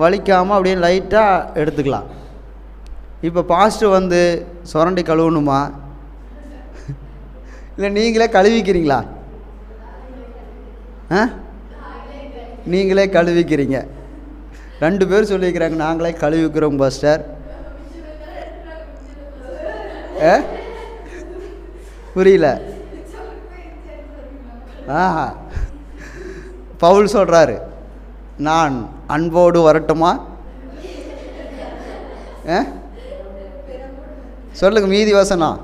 வலிக்காமல் அப்படியே லைட்டாக எடுத்துக்கலாம். இப்போ பாஸ்டர் வந்து சுரண்டி கழுவணுமா, இல்லை நீங்களே கழுவிக்கிறீங்களா? நீங்களே கழுவிக்கிறீங்க. 2 பேர் சொல்லியிருக்கிறாங்க, நாங்களே கழுவிக்கிறோம் பாஸ்டர். புரியல? பவுல் சொல்கிறாரு, நான் அன்போடு வரட்டுமா? சொல்லுங்க மீதி வசனம்.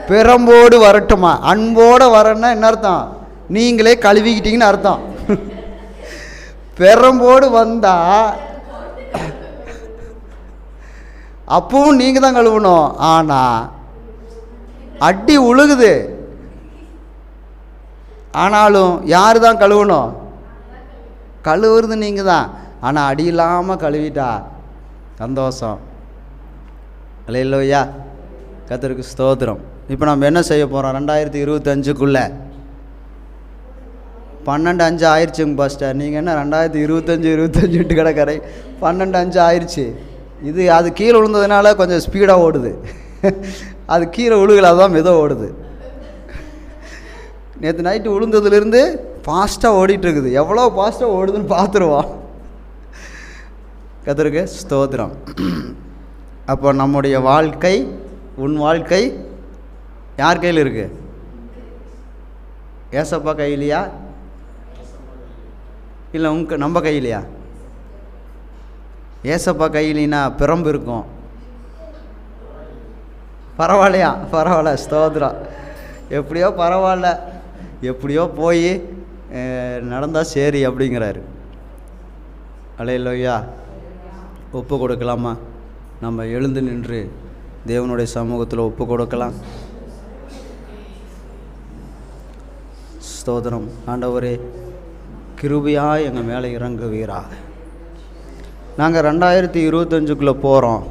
பெரம்போடு வரட்டுமா? அன்போடு வரன்னா என்ன அர்த்தம்? நீங்களே கழுவிக்கிட்டீங்கன்னு அர்த்தம். பெரம்போடு வந்தா அப்பவும் நீங்கள் தான் கழுவணும். ஆனால் அடி உழுகுது, ஆனாலும் யார் தான் கழுவணும்? கழுவுறது நீங்கள் தான். ஆனால் அடி இல்லாமல் கழுவிட்டா சந்தோஷம். அல்லேலூயா. கர்த்தருக்கு ஸ்தோத்திரம். இப்போ நம்ம என்ன செய்ய போகிறோம்? 2025க்குள்ளே 12/5 ஆயிடுச்சுங்க பாஸ்டர். நீங்கள் என்ன 2025 கிடக்கறை 12/5 ஆயிடுச்சு. இது அது கீழே விழுந்ததுனால கொஞ்சம் ஸ்பீடாக ஓடுது. அது கீழே விழுகல, அதுதான் மெதுவாக ஓடுது. நேற்று நைட்டு விழுந்ததுலேருந்து ஃபாஸ்ட்டாக ஓடிட்டுருக்குது. எவ்வளோ ஃபாஸ்ட்டாக ஓடுதுன்னு பார்த்துருவோம். கர்த்தருக்கு ஸ்தோத்திரம். அப்போ நம்முடைய வாழ்க்கை, உன் வாழ்க்கை யார் கையில் இருக்குது? ஏசப்பா கையிலையா இல்லை நம்ம கையிலையா? ஏசப்பா கையிலினா பிரம்பு இருக்கும். பரவாயில்லையா? பரவாயில்ல, ஸ்தோத்திரம். எப்படியோ பரவாயில்ல, எப்படியோ போய் நடந்தால் சரி அப்படிங்கிறாரு. அல்லேலூயா. ஒப்பு கொடுக்கலாமா? நம்ம எழுந்து நின்று தேவனுடைய சமூகத்தில் ஒப்பு கொடுக்கலாம். ஸ்தோத்திரம். ஆண்டவரே, கிருபையாக எங்கள் மேலே இறங்குவீராக. நாங்கள் 2025க்குள்ளே போகிறோம்.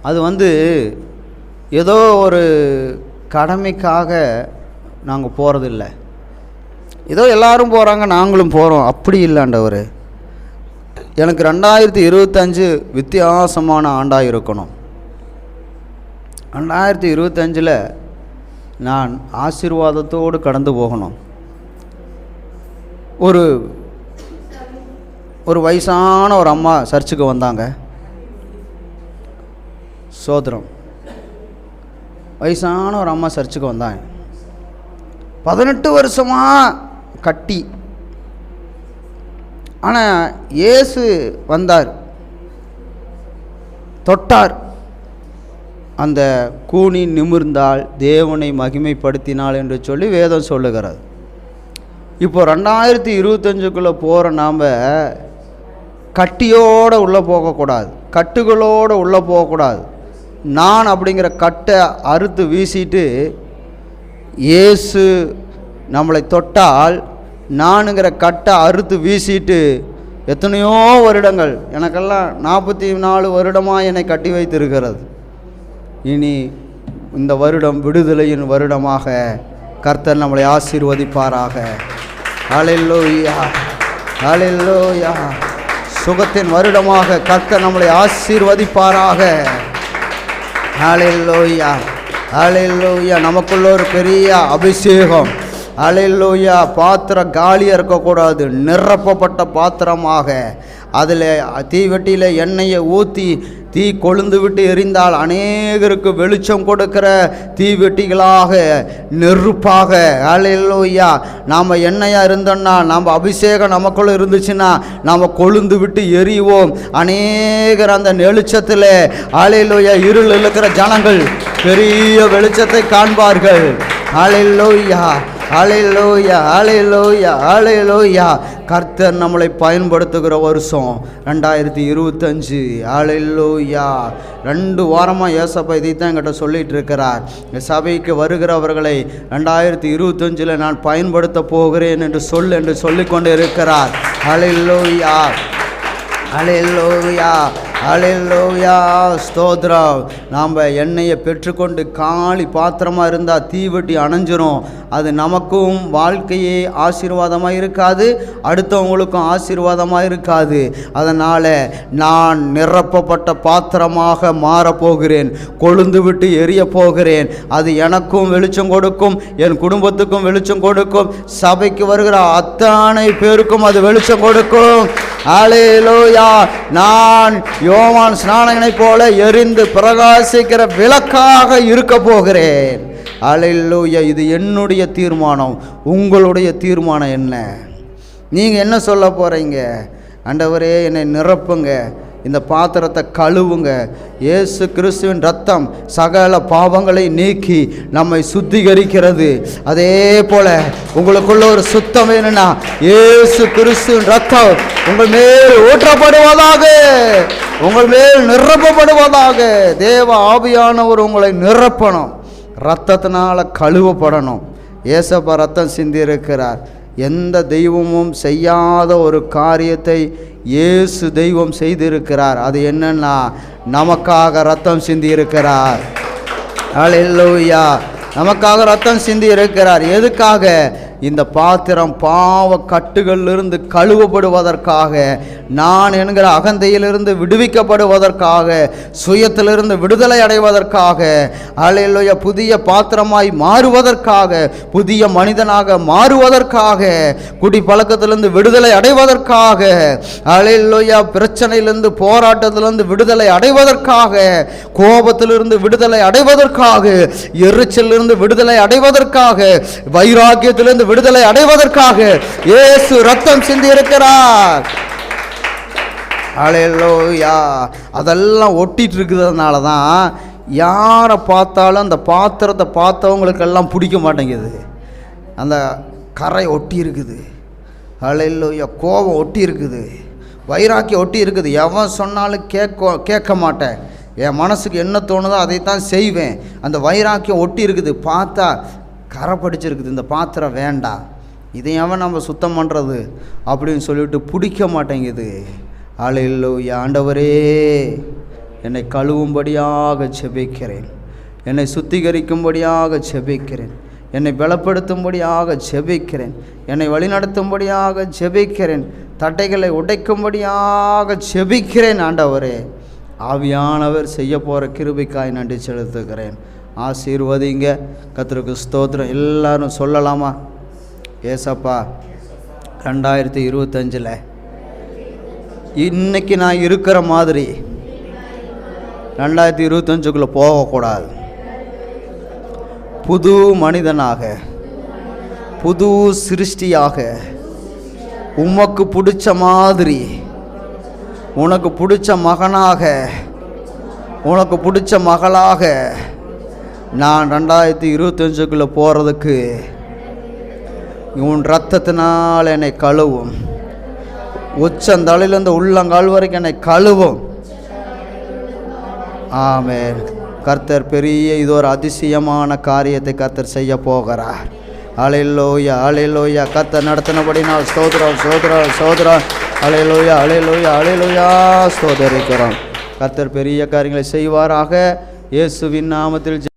அது வந்து ஏதோ ஒரு கடமைக்காக நாங்கள் போகிறதில்ல. ஏதோ எல்லாரும் போகிறாங்க நாங்களும் போகிறோம், அப்படி இல்லை ஆண்டவர். எனக்கு 2025 வித்தியாசமான ஆண்டாக இருக்கணும். 2025 நான் ஆசீர்வாதத்தோடு கடந்து போகணும். ஒரு வயசான ஒரு அம்மா சர்ச்சுக்கு வந்தாங்க. சோதரம். வயசான ஒரு அம்மா சர்ச்சுக்கு வந்தாங்க. 18 வருஷமாக கட்டி ஆனால் இயேசு வந்தார், தொட்டார், அந்த கூனி நிமிர்ந்தாள், தேவனை மகிமைப்படுத்தினாள் என்று சொல்லி வேதம் சொல்லுகிறது. இப்போ 2025க்குள்ளே போகிற நாம் கட்டியோடு உள்ளே போகக்கூடாது, கட்டுகளோடு உள்ளே போகக்கூடாது. நான் அப்படிங்கிற கட்டை அறுத்து வீசிட்டு இயேசு நம்மளை தொட்டால், நானுங்கிற கட்டை அறுத்து வீசிட்டு எத்தனையோ வருடங்கள், எனக்கெல்லாம் 44 வருடமாக என்னை கட்டி வைத்திருக்கிறது. இனி இந்த வருடம் விடுதலையின் வருடமாக கர்த்தர் நம்மளை ஆசீர்வதிப்பாராக. ஹல்லேலூயா, ஹல்லேலூயா. சுகத்தின் வருடமாக கர்த்தர் நம்மளை ஆசீர்வதிப்பாராக. ஹல்லேலூயா, ஹல்லேலூயா. நமக்குள்ள ஒரு பெரிய அபிஷேகம். ஹல்லேலூயா. பாத்திரம் காலியாக இருக்கக்கூடாது, நிரப்பப்பட்ட பாத்திரமாக. அதில் தீவெட்டியில் எண்ணெயை ஊற்றி தீ கொழுந்து விட்டு எரிந்தால் அநேகருக்கு வெளிச்சம் கொடுக்கிற தீவெட்டிகளாக, நெருப்பாக. ஹல்லேலூயா. நாம் எண்ணெயாக இருந்தோன்னா, நம்ம அபிஷேகம் நமக்குள்ளே இருந்துச்சுன்னா நாம் கொழுந்து விட்டு எரிவோம். அநேகர் அந்த வெளிச்சத்தில், ஹல்லேலூயா, இருள் இருக்கிற ஜனங்கள் பெரிய வெளிச்சத்தை காண்பார்கள். ஹல்லேலூயா, ஹல்லேலூயா, ஹல்லேலூயா, ஹல்லேலூயா. கர்த்தர் நம்மளை பயன்படுத்துகிற வருஷம் 2025. ஹல்லேலூயா. 2 வாரமாக ஏசப்பா இதைத்தான் என்கிட்ட சொல்லிகிட்டு இருக்கிறார். சபைக்கு வருகிறவர்களை 2025 நான் பயன்படுத்த போகிறேன் என்று சொல்லிக்கொண்டு இருக்கிறார். ஹல்லேலூயா, ஹல்லேலூயா, ஹல்லேலூயா. ஸ்தோத்திரம். நாம் எண்ணெயை பெற்றுக்கொண்டு காலி பாத்திரமாக இருந்தால் தீவெட்டி அணைஞ்சிரும். அது நமக்கும் வாழ்க்கையே ஆசீர்வாதமாக இருக்காது, அடுத்தவங்களுக்கும் ஆசீர்வாதமாக இருக்காது. அதனால் நான் நிரப்பப்பட்ட பாத்திரமாக மாறப்போகிறேன், கொழுந்து விட்டு எரிய போகிறேன். அது எனக்கும் வெளிச்சம் கொடுக்கும், என் குடும்பத்துக்கும் வெளிச்சம் கொடுக்கும், சபைக்கு வருகிற அத்தனை பேருக்கும் அது வெளிச்சம் கொடுக்கும். ஹல்லேலூயா. நான் யோவான் ஸ்நானகனைப் போல எரிந்து பிரகாசிக்கிற விளக்காக இருக்க போகிறேன். ஹல்லேலூயா. இது என்னுடைய தீர்மானம். உங்களுடைய தீர்மானம் என்ன? நீங்கள் என்ன சொல்ல போகிறீங்க? ஆண்டவரே, என்னை நிரப்புங்க, இந்த பாத்திரத்தை கழுவுங்க. இயேசு கிறிஸ்துவின் ரத்தம் சகல பாவங்களை நீக்கி நம்மை சுத்திகரிக்கிறது. அதே போல உங்களுக்குள்ள ஒரு சுத்தம் வேணும்னா இயேசு கிறிஸ்துவின் ரத்தம் உங்கள் மேல் ஊற்றப்படுவதாக, உங்கள் மேல் நிரப்பப்படுவதாக. தேவ ஆவியானவர் உங்களை நிரப்பணும், ரத்தத்தினால கழுவப்படணும். ஏசப்பா ரத்தம் சிந்தி இருக்கிறார். எந்த தெய்வமும் செய்யாத ஒரு காரியத்தை இயேசு தெய்வம் செய்திருக்கிறார். அது என்னன்னா, நமக்காக ரத்தம் சிந்தி இருக்கிறார். ஹல்லேலூயா. நமக்காக ரத்தம் சிந்தி இருக்கிறார். எதுக்காக? இந்த பாத்திரம் பாவ கட்டுகளிலிருந்து கழுவப்படுவதற்காக, நான் என்கிற அகந்தையிலிருந்து விடுவிக்கப்படுவதற்காக, சுயத்திலிருந்து விடுதலை அடைவதற்காக, ஹல்லேலூயா, புதிய பாத்திரமாய் மாறுவதற்காக, புதிய மனிதனாக மாறுவதற்காக, குடி பழக்கத்திலிருந்து விடுதலை அடைவதற்காக, ஹல்லேலூயா, பிரச்சனையிலிருந்து போராட்டத்திலிருந்து விடுதலை அடைவதற்காக, கோபத்திலிருந்து விடுதலை அடைவதற்காக, எரிச்சலிலிருந்து விடுதலை அடைவதற்காக, வைராக்கியத்திலிருந்து விடுதலை அடைவதற்காக இயேசு ரத்தம் சிந்தி இருக்கிறார். ஹல்லேலூயா. அதெல்லாம் ஒட்டிட்டு இருக்கிறதுனால தான் யாரை பார்த்தாலும் அந்த பாத்திரத்தை பார்த்தவங்களுக்கெல்லாம் பிடிக்க மாட்டேங்குது. அந்த கரை ஒட்டி இருக்குது. ஹல்லேலூயா. கோபம் ஒட்டி இருக்குது, வைராக்கியம் ஒட்டி இருக்குது. எவன் சொன்னாலும் கேட்க மாட்டேன். என் மனசுக்கு என்ன தோணுதோ அதைத்தான் செய்வேன். அந்த வைராக்கியம் ஒட்டி இருக்குது. பார்த்தா கரை படிச்சிருக்குது, இந்த பாத்திரம் வேண்டாம், இதை எவன் நம்ம சுத்தம் பண்ணுறது அப்படின்னு சொல்லிட்டு பிடிக்க மாட்டேங்குது. ஹல்லேலூயா. ஆண்டவரே, என்னை கழுவும்படியாக செபிக்கிறேன், என்னை சுத்திகரிக்கும்படியாக செபிக்கிறேன், என்னை பலப்படுத்தும்படியாக செபிக்கிறேன், என்னை வழிநடத்தும்படியாக செபிக்கிறேன், தட்டைகளை உடைக்கும்படியாக செபிக்கிறேன். ஆண்டவரே, ஆவியானவர் செய்ய போகிற கிருபைக்காய் நன்றி செலுத்துகிறேன். ஆசீர்வதிங்க. கர்த்தருக்கு ஸ்தோத்திரம். எல்லாரும் சொல்லலாமா? ஏசப்பா, 2025 இன்னைக்கு நான் இருக்கிற மாதிரி 2025க்குள்ளே போகக்கூடாது. புது மனிதனாக, புது சிருஷ்டியாக உமக்கு பிடிச்ச மாதிரி, உனக்கு பிடிச்ச மகனாக, உனக்கு பிடிச்ச மகளாக நான் 2025க்குள்ளே போகிறதுக்கு உன் இரத்தத்தினால் என்னை கழுவும். உச்சந்தலையிலேருந்து உள்ளங்கால் வரைக்கும் என்னை கழுவும். ஆமென். கர்த்தர் பெரிய இது ஒரு அதிசயமான காரியத்தை கர்த்தர் செய்ய போகிறார். அல்லேலூயா, அல்லேலூயா. கர்த்தர் நடத்தினபடி நான் ஸ்தோத்திரம், ஸ்தோத்திரம், ஸ்தோத்திரம். அல்லேலூயா, அல்லேலூயா, அல்லேலூயா. ஸ்தோத்திரிக்கிறோம். கர்த்தர் பெரிய காரியங்களை செய்வாராக. இயேசுவின் நாமத்தில்